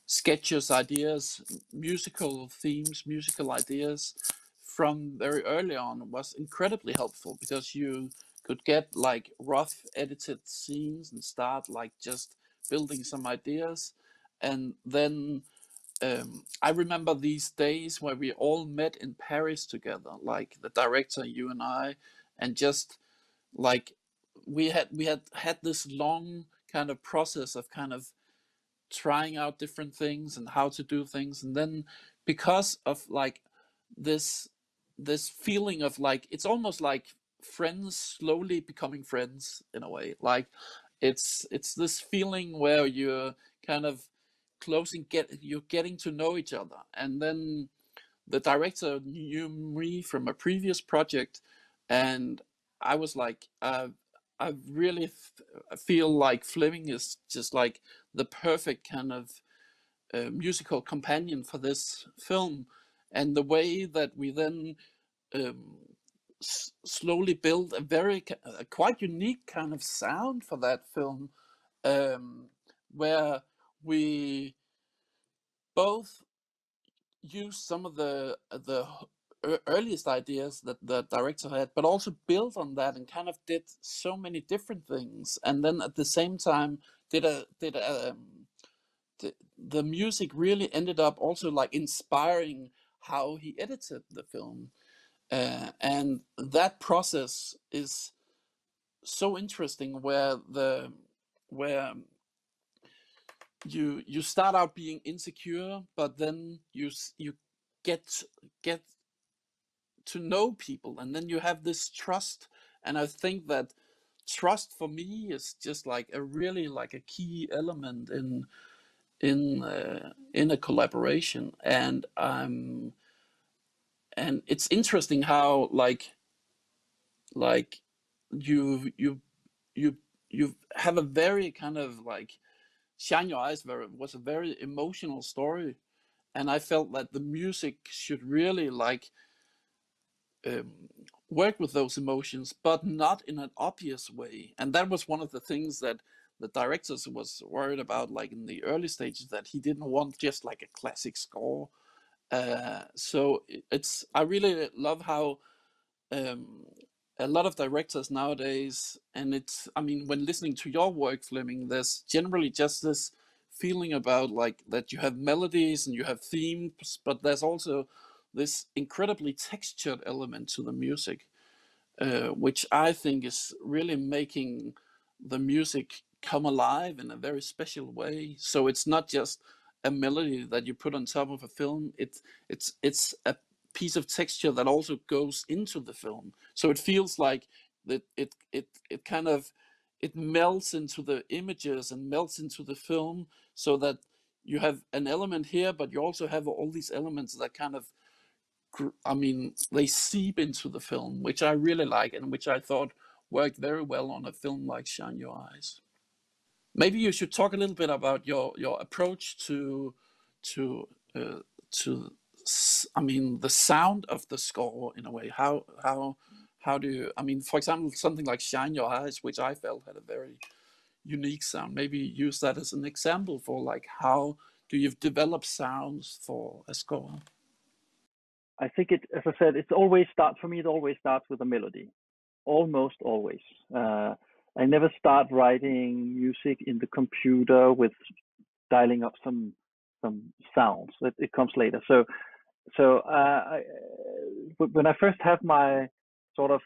sketches, ideas, musical themes, musical ideas from very early on was incredibly helpful, because you could get like rough edited scenes and start like just building some ideas. And then I remember these days where we all met in Paris together, like the director, you and I, and just like we had this long kind of process of kind of trying out different things and how to do things. And then because of like this feeling of like, it's almost like friends slowly becoming friends in a way, like it's this feeling where you're kind of you're getting to know each other. And then the director knew me from a previous project, and I was like, I really feel like Fleming is just like the perfect kind of musical companion for this film. And the way that we then um, slowly build a quite unique kind of sound for that film, where we both use some of the earliest ideas that the director had, but also built on that and kind of did so many different things. And then at the same time, the music really ended up also like inspiring how he edited the film, and that process is so interesting, where you start out being insecure, but then you get to know people, and then you have this trust. And I think that trust for me is just like a really like a key element in a collaboration. And it's interesting how like you you you have a very kind of like Shine Your Eyes was a very emotional story, and I felt that the music should really like um, work with those emotions, but not in an obvious way. And that was one of the things that the directors was worried about, like in the early stages, that he didn't want just like a classic score. So I really love how um, a lot of directors nowadays, and I mean, when listening to your work, Fleming, there's generally just this feeling about like that you have melodies and you have themes, but there's also this incredibly textured element to the music, which I think is really making the music come alive in a very special way. So it's not just a melody that you put on top of a film. It's a piece of texture that also goes into the film. So it feels like that it kind of it melts into the images and melts into the film, so that you have an element here, but you also have all these elements that kind of I mean, they seep into the film, which I really like and which I thought worked very well on a film like Shine Your Eyes. Maybe you should talk a little bit about your approach to uh, I mean, the sound of the score in a way. How do you? I mean, for example, something like Shine Your Eyes, which I felt had a very unique sound. Maybe use that as an example for like how do you develop sounds for a score? I think as I said, it always starts with a melody, almost always. I never start writing music in the computer with dialing up some sounds. It comes later. When I first have my sort of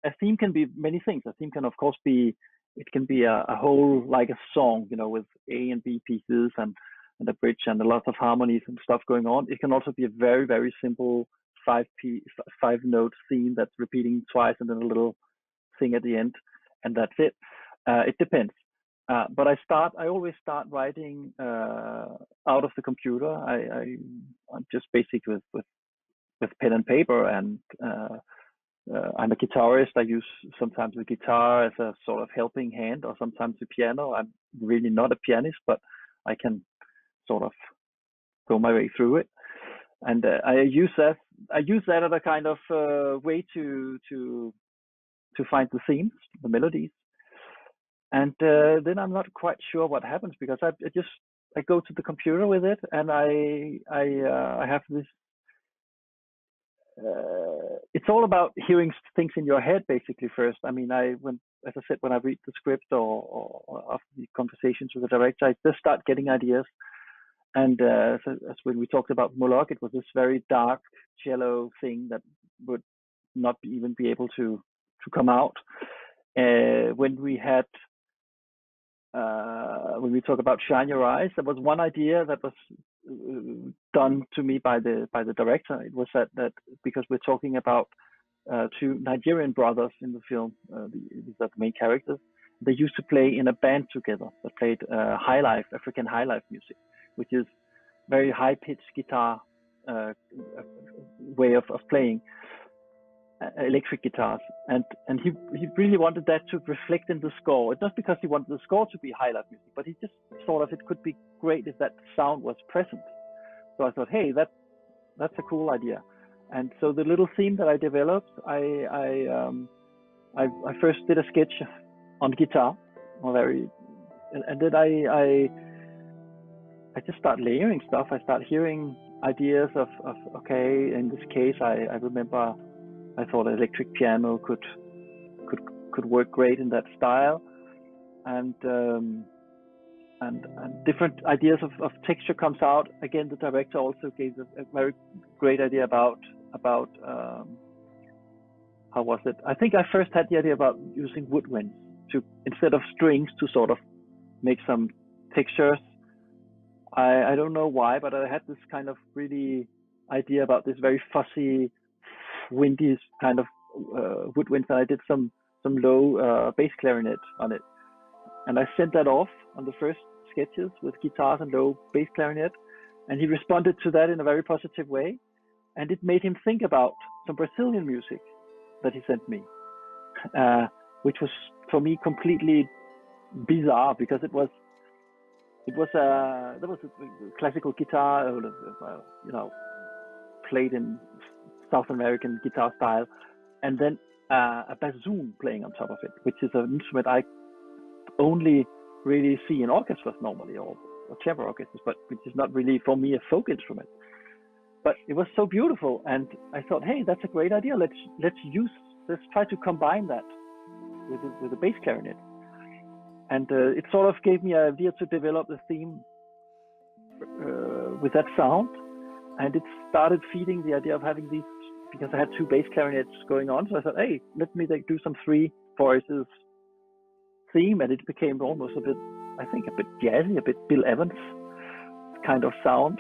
a theme can be many things. A theme can of course be a whole like a song, with A and B pieces and a bridge and a lot of harmonies and stuff going on. It can also be a very very simple five note theme that's repeating twice and then a little thing at the end, and that's it. It depends. But I always start writing out of the computer. I'm just basically with pen and paper, and I'm a guitarist. I use sometimes the guitar as a sort of helping hand, or sometimes the piano. I'm really not a pianist, but I can sort of go my way through it. And I use that as a kind of way to find the themes, the melodies. And then I'm not quite sure what happens, because I go to the computer with it, and I have this. It's all about hearing things in your head, basically. First, I mean, as I said, when I read the script or after the conversations with the director, I just start getting ideas. And so as when we talked about Moloch, it was this very dark cello thing that would not even be able to come out. When we talk about Shine Your Eyes, there was one idea that was done to me by the director. It was that because we're talking about two Nigerian brothers in the film, these are the main characters. They used to play in a band together that played African high life music, which is very high pitched guitar way of playing. Electric guitars, and he really wanted that to reflect in the score. It's not because he wanted the score to be high life music, but he just thought of it could be great if that sound was present. So I thought, hey, that's a cool idea. And so the little theme that I developed, I first did a sketch on guitar, and then I just start layering stuff. I start hearing ideas of okay, in this case, I remember. I thought an electric piano could work great in that style, and different ideas of texture comes out. Again, the director also gave a very great idea about how was it? I think I first had the idea about using woodwinds to, instead of strings, to sort of make some textures. I don't know why, but I had this kind of really idea about this very fussy, windy kind of woodwinds, and I did some low bass clarinet on it, and I sent that off on the first sketches with guitars and low bass clarinet, and he responded to that in a very positive way, and it made him think about some Brazilian music that he sent me, which was for me completely bizarre, because there was a classical guitar, played in South American guitar style, and then a bassoon playing on top of it, which is an instrument I only really see in orchestras normally, or chamber orchestras, but which is not really for me a folk instrument. But it was so beautiful, and I thought, hey, that's a great idea. Let's try to combine that with a bass clarinet, and it sort of gave me an idea to develop the theme with that sound. And it started feeding the idea of having these, because I had two bass clarinets going on. So I thought, hey, let me do some three voices theme. And it became almost a bit jazzy, a bit Bill Evans kind of sound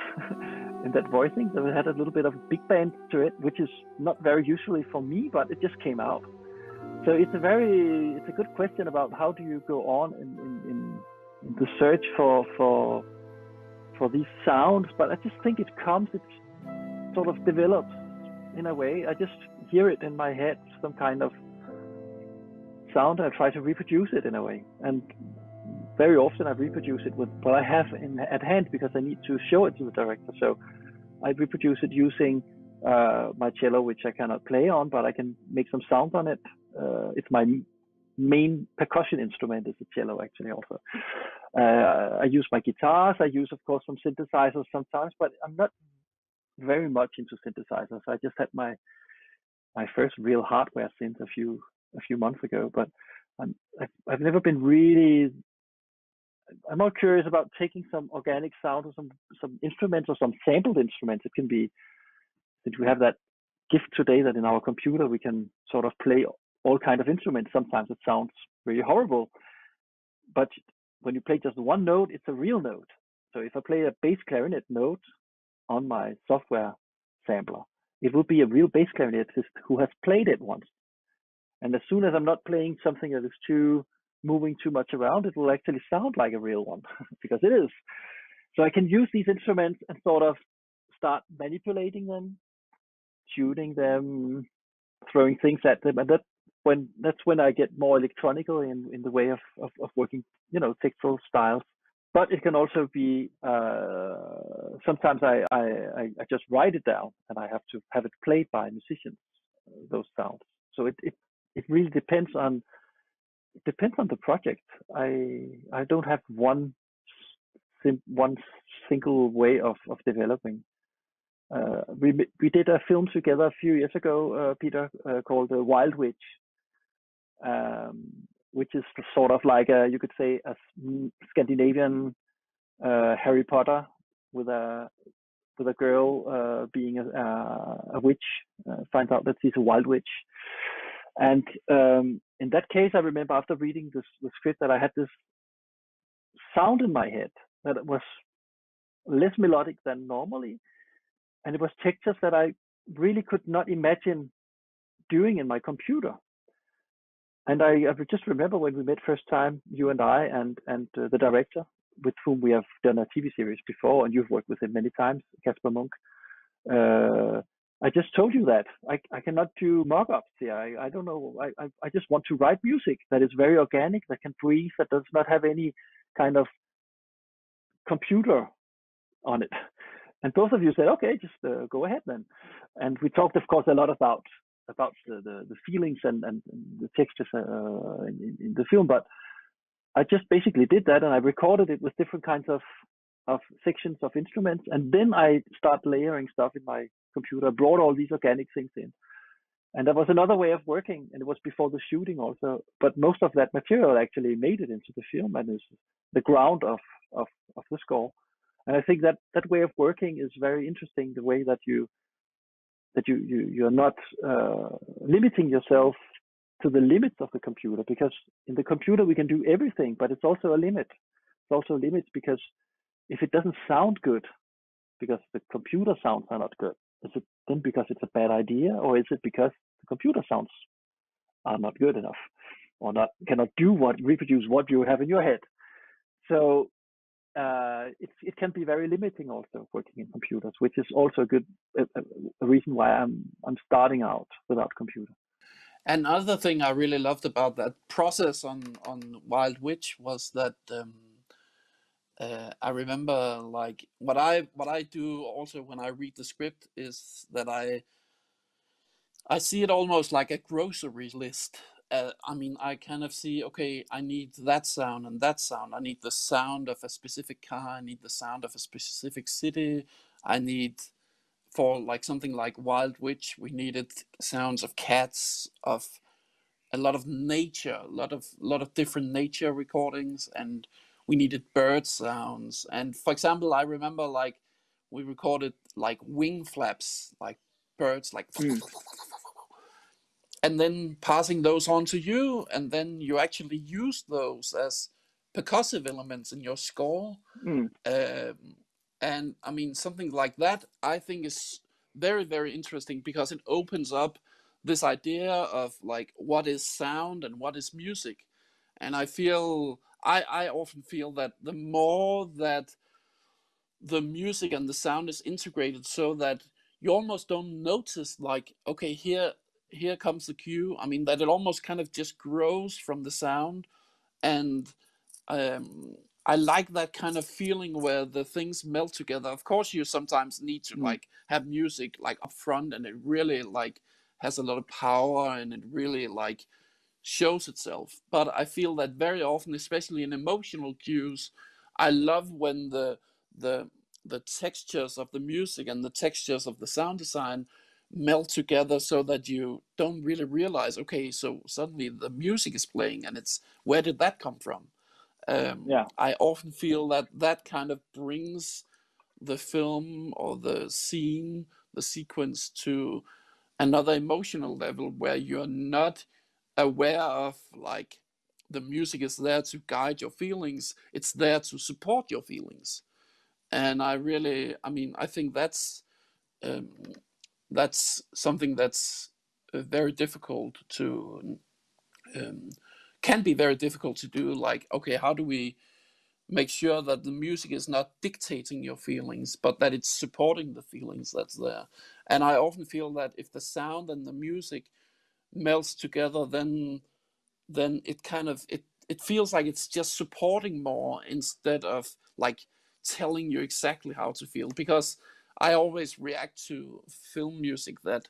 in that voicing. So it had a little bit of big band to it, which is not very usually for me, but it just came out. So it's a good question about how do you go on in the search for these sounds, but I just think it sort of develops in a way. I just hear it in my head, some kind of sound, and I try to reproduce it in a way. And very often I reproduce it with what I have at hand, because I need to show it to the director. So I reproduce it using my cello, which I cannot play on, but I can make some sound on it. It's my main percussion instrument is the cello, actually, also. I use my guitars. I use, of course, some synthesizers sometimes, but I'm not very much into synthesizers. I just had my first real hardware synth a few months ago, but I've never been really. I'm more curious about taking some organic sound or some instruments or some sampled instruments. It can be, since we have that gift today that in our computer we can sort of play all kinds of instruments. Sometimes it sounds really horrible, but when you play just one note, it's a real note. So if I play a bass clarinet note on my software sampler, it will be a real bass clarinetist who has played it once. And as soon as I'm not playing something that is too moving too much around, it will actually sound like a real one because it is. So I can use these instruments and sort of start manipulating them, tuning them, throwing things at them, and that's when I get more electronical in the way of working, textural styles. But it can also be sometimes I just write it down and I have to have it played by musicians, those sounds. So it really depends on the project. I don't have one single way of developing. We did a film together a few years ago, Peter, called Wild Witch, which is sort of like you could say a Scandinavian Harry Potter with a girl being a witch, finds out that she's a wild witch. And in that case, I remember after reading the script that I had this sound in my head that was less melodic than normally, and it was textures that I really could not imagine doing in my computer. And I just remember when we met first time, you and I and the director, with whom we have done a TV series before, and you've worked with him many times, Casper Munch. I just told you that I cannot do mock-ups here. I don't know. I just want to write music that is very organic, that can breathe, that does not have any kind of computer on it. And both of you said, okay, just go ahead then. And we talked, of course, a lot about the feelings and the textures in the film. But I just basically did that, and I recorded it with different kinds of sections of instruments. And then I start layering stuff in my computer, brought all these organic things in. And that was another way of working, and it was before the shooting also. But most of that material actually made it into the film and is the ground of the score. And I think that way of working is very interesting, the way that you're not limiting yourself to the limits of the computer, because in the computer we can do everything, but it's also a limit. It's also limits because if it doesn't sound good, because the computer sounds are not good, is it then because it's a bad idea, or is it because the computer sounds are not good enough, or cannot reproduce what you have in your head? So it can be very limiting also working in computers, which is also a reason why I'm starting out without computer. Another thing I really loved about that process on Wild Witch was that I remember, like, what I do also when I read the script is that I see it almost like a grocery list. I mean, I kind of see, okay, I need that sound and that sound. I need the sound of a specific car. I need the sound of a specific city. I need, for like something like Wild Witch, we needed sounds of cats, of a lot of nature, a lot of different nature recordings, and we needed bird sounds. And for example, I remember, like, we recorded like wing flaps, like birds, like and then passing those on to you, and then you actually use those as percussive elements in your score. And I mean, something like that I think is very, very interesting, because it opens up this idea of like what is sound and what is music. And I often feel that the more that the music and the sound is integrated, so that you almost don't notice, like, okay, here comes the cue. I mean, that it almost kind of just grows from the sound. And I like that kind of feeling where the things melt together. Of course, you sometimes need to like have music like up front, and it really like has a lot of power, and it really like shows itself. But I feel that very often, especially in emotional cues, I love when the textures of the music and the textures of the sound design melt together, so that you don't really realize, okay, so suddenly the music is playing, and it's, where did that come from? I often feel that kind of brings the film or the scene, the sequence, to another emotional level, where you're not aware of, like, the music is there to guide your feelings, it's there to support your feelings. And I think that's something that's very difficult to can be very difficult to do. Like, okay, how do we make sure that the music is not dictating your feelings, but that it's supporting the feelings that's there? And I often feel that if the sound and the music melts together, then it kind of it feels like it's just supporting more instead of like telling you exactly how to feel. Because I always react to film music that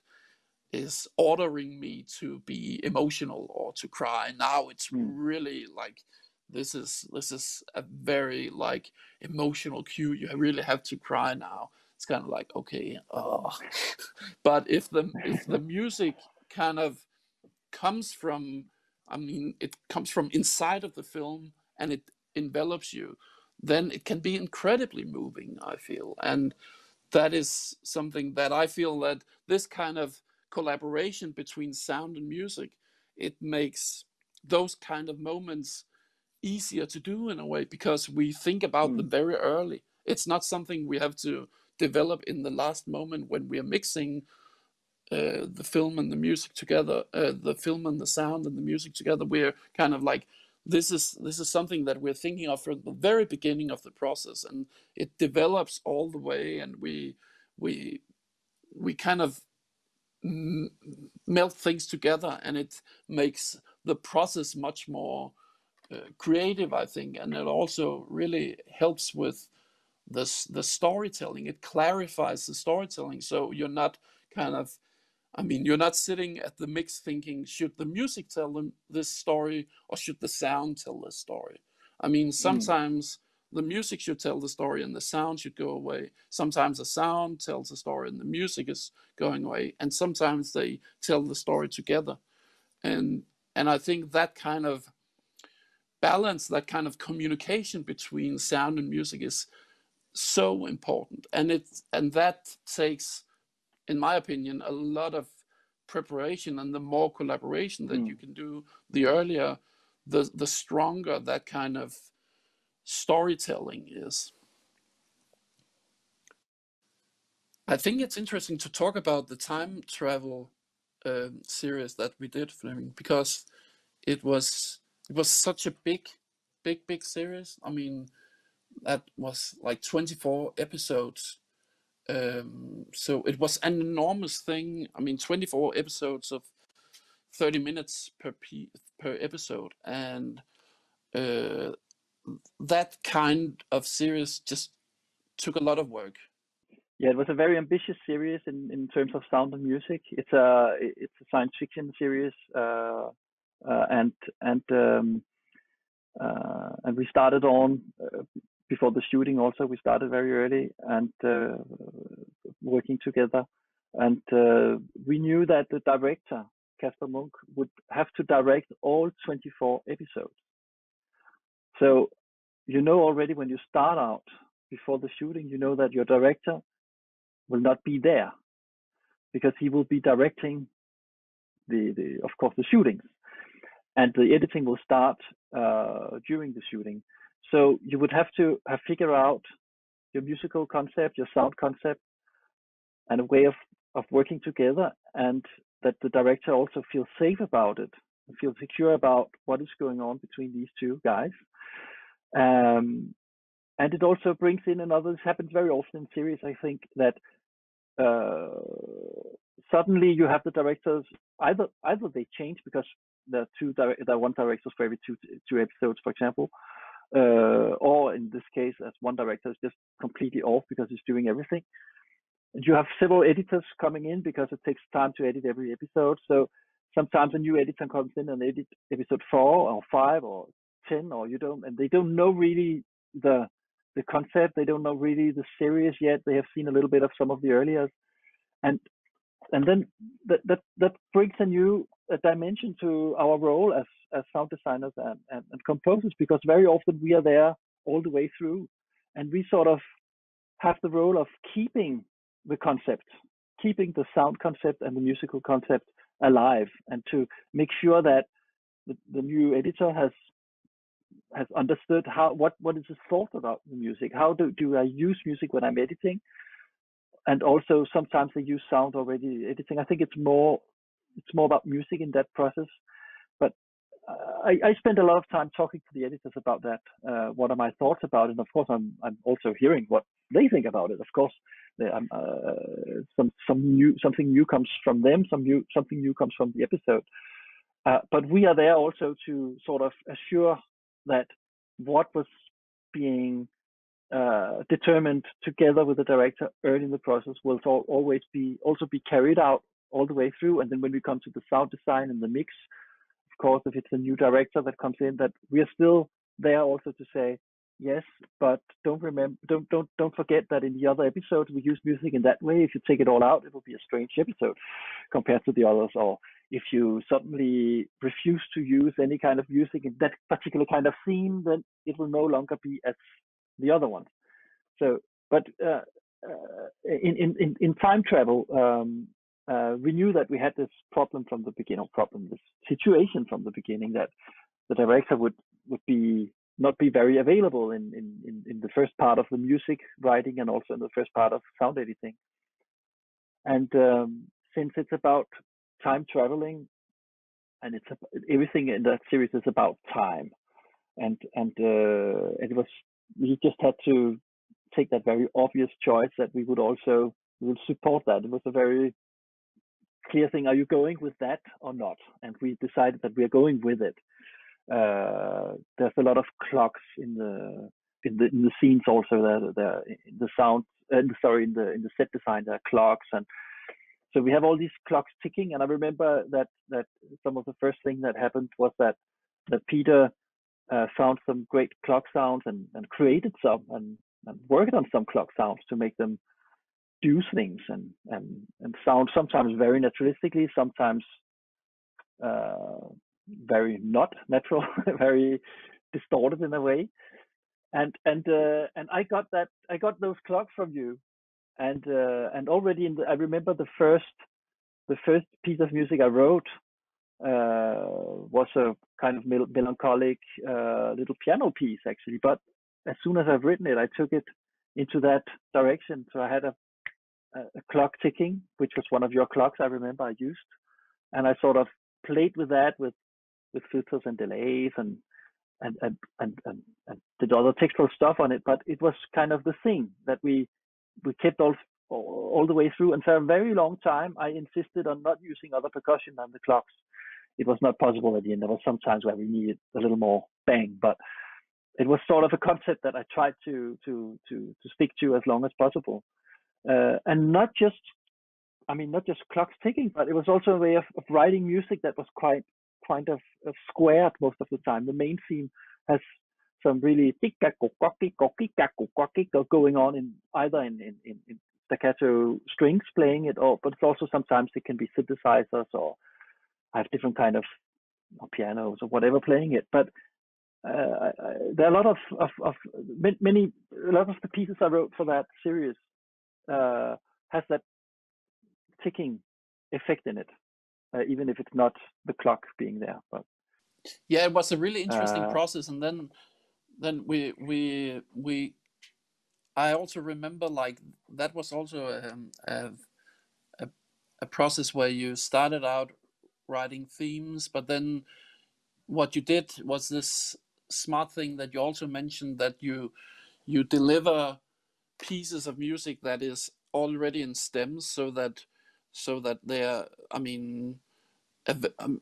is ordering me to be emotional or to cry. Now it's really like this is a very like emotional cue. You really have to cry now. It's kind of like, okay, but if the music kind of comes from, I mean, it comes from inside of the film and it envelops you, then it can be incredibly moving, I feel. And that is something that I feel that this kind of collaboration between sound and music, it makes those kind of moments easier to do in a way, because we think about them very early. It's not something we have to develop in the last moment when we are mixing the film and the music together, the film and the sound and the music together. We're kind of like, this is something that we're thinking of from the very beginning of the process, and it develops all the way, and we kind of melt things together, and it makes the process much more creative, I think. And it also really helps with the storytelling. It clarifies the storytelling, so you're not kind of, I mean, you're not sitting at the mix thinking, should the music tell them this story or should the sound tell this story? I mean, sometimes the music should tell the story and the sound should go away. Sometimes the sound tells the story and the music is going away. And sometimes they tell the story together. And I think that kind of balance, that kind of communication between sound and music is so important. And that takes, in my opinion, a lot of preparation, and the more collaboration that you can do, the earlier, the stronger that kind of storytelling is. I think it's interesting to talk about the time travel series that we did, Flemming, because it was such a big series. I mean, that was like 24 episodes. So it was an enormous thing. I mean, 24 episodes of 30 minutes per episode, and that kind of series just took a lot of work. Yeah, it was a very ambitious series in terms of sound and music. It's a science fiction series, and we started on before the shooting. Also, we started very early and working together, and we knew that the director Kasper Munk would have to direct all 24 episodes. So you know already when you start out before the shooting, you know that your director will not be there because he will be directing the of course the shootings, and the editing will start during the shooting. So you would have to figure out your musical concept, your sound concept, and a way of working together, and that the director also feels safe about it, feels secure about what is going on between these two guys. And it also brings in another, this happens very often in series, I think, that suddenly you have the directors, either they change because there are one directors for every two episodes, for example, or in this case, as one director is just completely off because he's doing everything. And you have several editors coming in because it takes time to edit every episode. So sometimes a new editor comes in and edit episode 4 or 5 or 10, or and they don't know really the concept. They don't know really the series yet. They have seen a little bit of some of the earlier, and then that brings a new dimension to our role as sound designers and composers, because very often we are there all the way through, and we sort of have the role of keeping the concept, keeping the sound concept and the musical concept alive, and to make sure that the new editor has understood what is his thought about the music. How do I use music when I'm editing? And also sometimes they use sound already editing. I think it's more about music in that process. But I spent a lot of time talking to the editors about that. What are my thoughts about it? And of course, I'm also hearing what they think about it. Of course, something new comes from them. Something new comes from the episode. But we are there also to sort of assure that what was being determined together with the director early in the process will always be carried out all the way through. And then when we come to the sound design and the mix, of course, if it's a new director that comes in, that we are still there also to say yes, but don't forget that in the other episodes we use music in that way. If you take it all out, it will be a strange episode compared to the others. Or if you suddenly refuse to use any kind of music in that particular kind of theme, then it will no longer be as the other ones. So, but in time travel, we knew that we had this problem from the beginning, this situation from the beginning, that the director would not be very available in the first part of the music writing and also in the first part of sound editing. And since it's about time traveling, and everything in that series is about time, and we just had to take that very obvious choice that we will support that. It was a very clear thing. Are you going with that or not? And we decided that we are going with it. There's a lot of clocks in the scenes also. There in the sound. In the set design, there are clocks, and so we have all these clocks ticking. And I remember that some of the first thing that happened was that Peter found some great clock sounds and created some and worked on some clock sounds to make them do things and sound sometimes very naturalistically, sometimes very not natural, very distorted in a way. And I got those clocks from you, and already I remember the first piece of music I wrote was a kind of melancholic little piano piece actually. But as soon as I've written it, I took it into that direction. So I had a clock ticking, which was one of your clocks I remember I used, and I sort of played with that with filters and delays and did other textual stuff on it. But it was kind of the thing that we kept all the way through. And for a very long time, I insisted on not using other percussion than the clocks. It was not possible at the end. There was some times where we needed a little more bang, but it was sort of a concept that I tried to stick to as long as possible. And not just clocks ticking, but it was also a way of writing music that was quite kind of squared most of the time. The main theme has some really going on in either in staccato strings playing it, but it's also sometimes it can be synthesizers, or I have different kind of pianos or whatever playing it. But there are a lot of the pieces I wrote for that series has that ticking effect in it, even if it's not the clock being there. But yeah, it was a really interesting process. And then we I also remember like that was also a process where you started out writing themes, but then what you did was this smart thing that you also mentioned, that you deliver pieces of music that is already in stems, so that they're, I mean,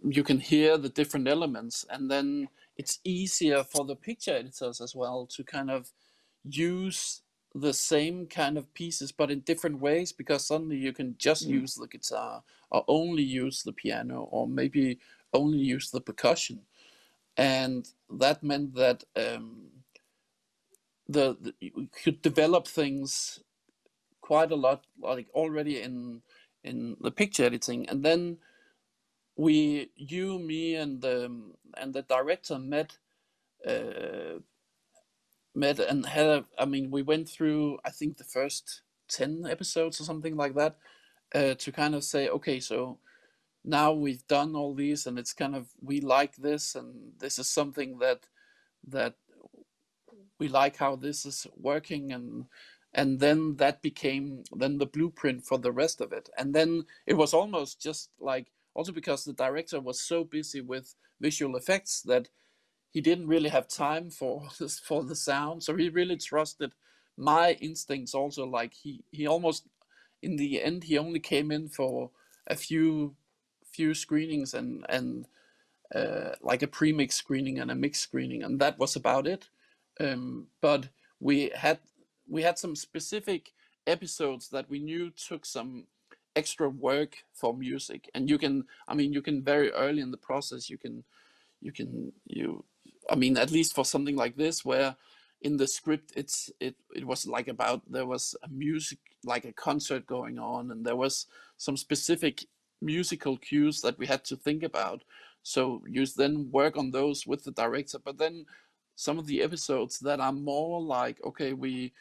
you can hear the different elements, and then it's easier for the picture editors as well to kind of use the same kind of pieces but in different ways, because suddenly you can just use the guitar, or only use the piano, or maybe only use the percussion. And that meant that you could develop things quite a lot, like already in the picture editing. And then you, me, and the director met and had we went through, I think, the first 10 episodes or something like that, to kind of say, okay, so now we've done all these, and it's kind of, we like this, and this is something that we like how this is working, and then that became then the blueprint for the rest of it. And then it was almost just like, also because the director was so busy with visual effects that he didn't really have time for the sound. So he really trusted my instincts also. Like he almost, in the end, he only came in for a few screenings and like a pre-mix screening and a mix screening, and that was about it. But we had some specific episodes that we knew took some extra work for music, and you can very early in the process, at least for something like this, where in the script it was like about, there was a music, like a concert going on, and there was some specific musical cues that we had to think about. So you then work on those with the director. But then some of the episodes that are more like, okay, we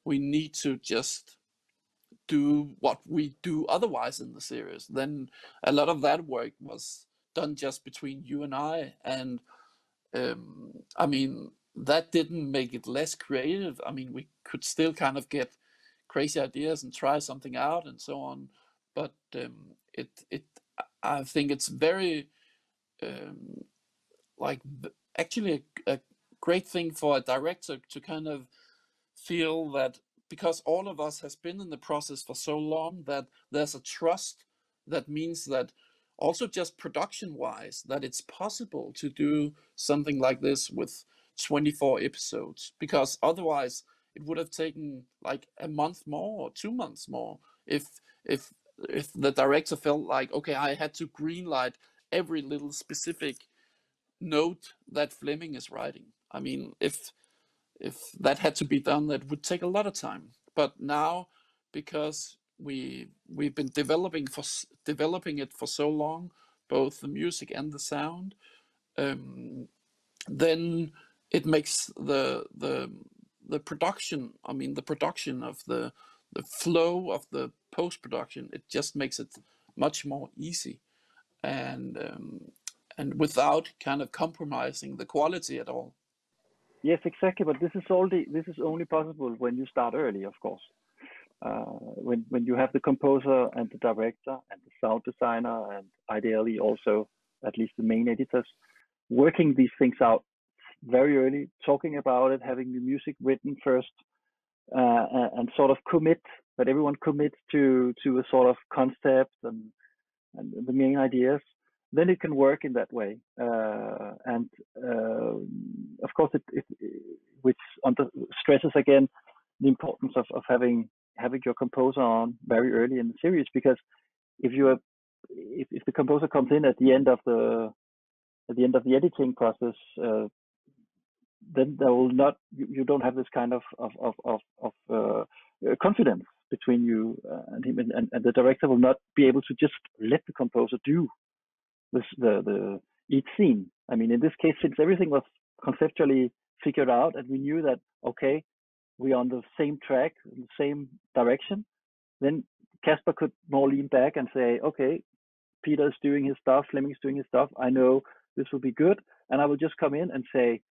need to just do what we do otherwise in the series, then a lot of that work was done just between you and I. And that didn't make it less creative. We could still kind of get crazy ideas and try something out and so on. But I think it's very actually a great thing for a director to kind of feel that, because all of us has been in the process for so long, that there's a trust. That means that also just production wise, that it's possible to do something like this with 24 episodes, because otherwise it would have taken like a month more or 2 months more if the director felt like, okay, I had to greenlight every little specific note that Flemming is writing. If that had to be done, that would take a lot of time. But now, because we've been developing it for so long, both the music and the sound, then it makes the production, the production of the flow of the post production, it just makes it much more easy, and without kind of compromising the quality at all. Yes, exactly. But this is only possible when you start early, of course. When you have the composer and the director and the sound designer, and ideally also at least the main editors, working these things out very early, talking about it, having the music written first, and sort of that everyone commits to a sort of concept and the main ideas, then it can work in that way. And of course, which stresses again the importance of having your composer on very early in the series, because if the composer comes in at the end of the editing process, then you don't have this kind of confidence between you and him, and the director will not be able to just let the composer do each scene. In this case, since everything was conceptually figured out and we knew that, okay, we're on the same track, the same direction, then Kasper could more lean back and say, okay, Peter's doing his stuff, Flemming's doing his stuff, I know this will be good, and I will just come in and say,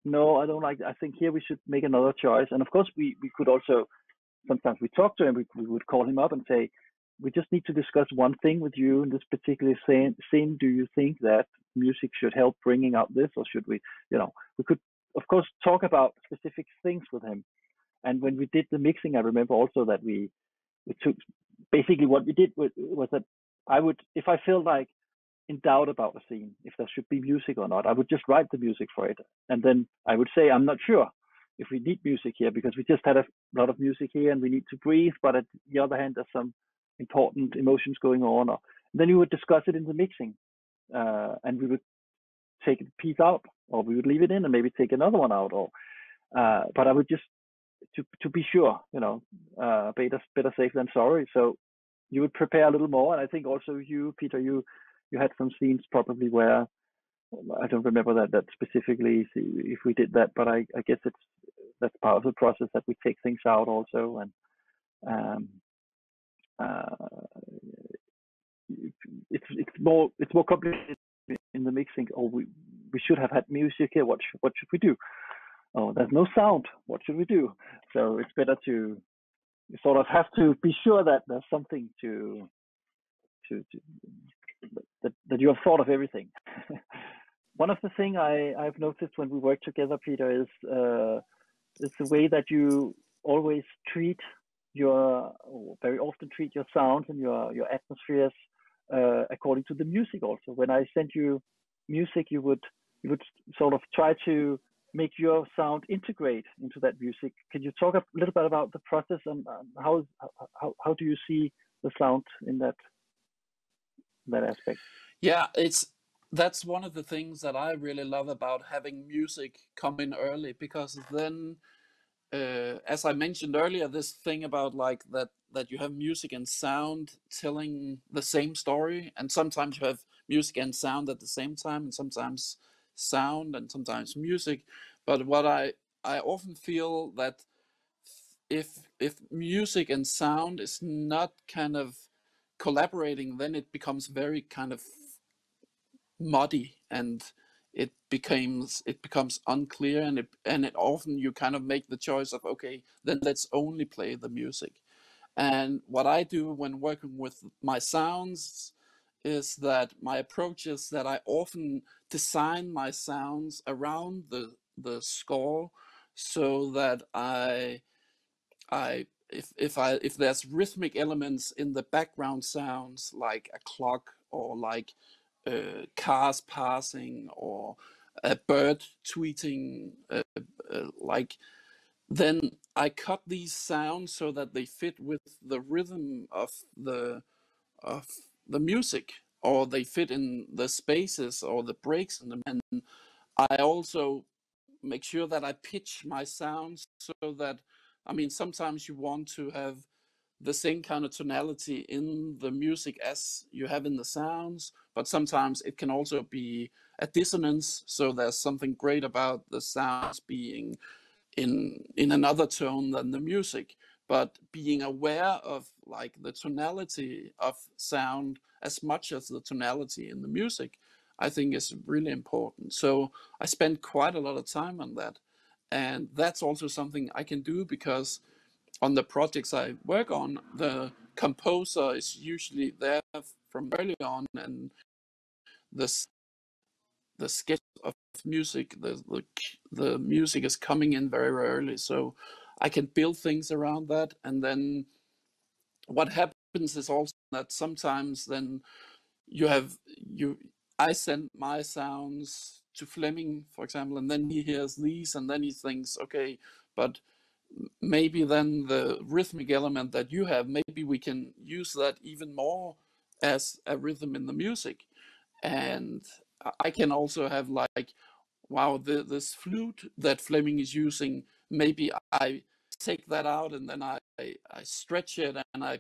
no, I don't like that. I think here we should make another choice. And of course, we could also, sometimes we talk to him, we would call him up and say, we just need to discuss one thing with you in this particular scene. Do you think that music should help bringing out this, or should we, we could, of course, talk about specific things with him. And when we did the mixing, I remember also that we took, basically what we did was that I would, if I felt like in doubt about a scene, if there should be music or not, I would just write the music for it. And then I would say, I'm not sure if we need music here, because we just had a lot of music here and we need to breathe. But at the other hand, there's some important emotions going on. Or then we would discuss it in the mixing, and we would take a piece out, or we would leave it in and maybe take another one out. Or but I would just, to be sure, better safe than sorry. So you would prepare a little more. And I think also you, Peter, you had some scenes probably where, I don't remember that specifically if we did that, but I guess that's part of the process, that we take things out also. And it's more complicated in the mixing. Or we should have had music here. What should we do? Oh, there's no sound. What should we do? So it's better to sort of have to be sure that there's something to that you have thought of everything. One of the things I've noticed when we work together, Peter, is the way that you always very often treat your sounds and your atmospheres according to the music. Also, when I sent you music, you would sort of try to make your sound integrate into that music. Can you talk a little bit about the process and how do you see the sound in that aspect? Yeah, that's one of the things that I really love about having music come in early, because then, as I mentioned earlier, this thing about like that you have music and sound telling the same story, and sometimes you have music and sound at the same time, and sometimes sound and sometimes music. But what I often feel that if music and sound is not kind of collaborating, then it becomes very kind of muddy, and it becomes unclear, and it often you kind of make the choice of, okay, then let's only play the music. And what I do when working with my sounds is that my approach is that I often design my sounds around the score, so that if there's rhythmic elements in the background sounds, like a clock, or like cars passing, or a bird tweeting, like, then I cut these sounds so that they fit with the rhythm of the music, or they fit in the spaces or the breaks in them. And I also make sure that I pitch my sounds so that, I mean, sometimes you want to have the same kind of tonality in the music as you have in the sounds, but sometimes it can also be a dissonance. So there's something great about the sounds being in another tone than the music, but being aware of like the tonality of sound as much as the tonality in the music, I think is really important. So I spend quite a lot of time on that. And that's also something I can do because on the projects I work on, the composer is usually there from early on, and the sketch of music, the music is coming in very early, so I can build things around that. And then what happens is also that sometimes then I send my sounds to Flemming, for example, and then he hears these, and then he thinks, okay, but maybe then the rhythmic element that you have, maybe we can use that even more as a rhythm in the music. And I can also have like, wow, this flute that Flemming is using, maybe I take that out and then I stretch it and I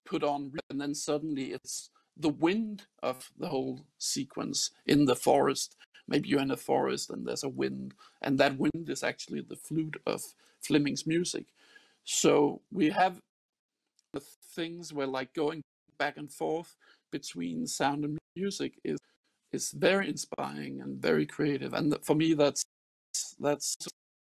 put on, and then suddenly it's the wind of the whole sequence in the forest. Maybe you're in a forest and there's a wind, and that wind is actually the flute of Flemming's music. So we have the things where like going back and forth between sound and music is very inspiring and very creative. And for me, that's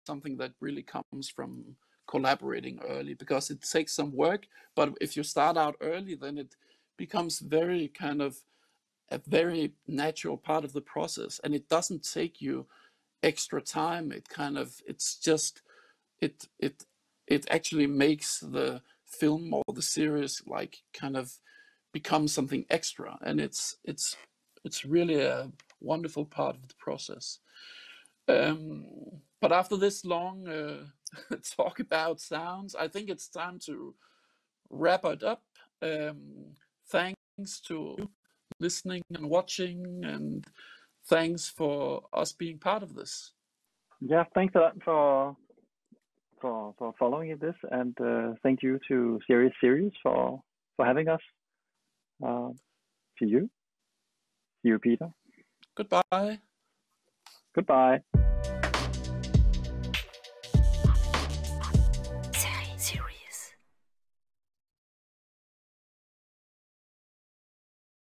something that really comes from collaborating early, because it takes some work. But if you start out early, then it becomes very kind of a very natural part of the process, and it doesn't take you extra time. It actually makes the film or the series like kind of become something extra, and it's really a wonderful part of the process. But after this long talk about sounds, I think it's time to wrap it up. Thanks to listening and watching, and thanks for us being part of this. Yeah, thanks a lot for following this, and thank you to Series for having us. See you, Peter. Goodbye. Goodbye.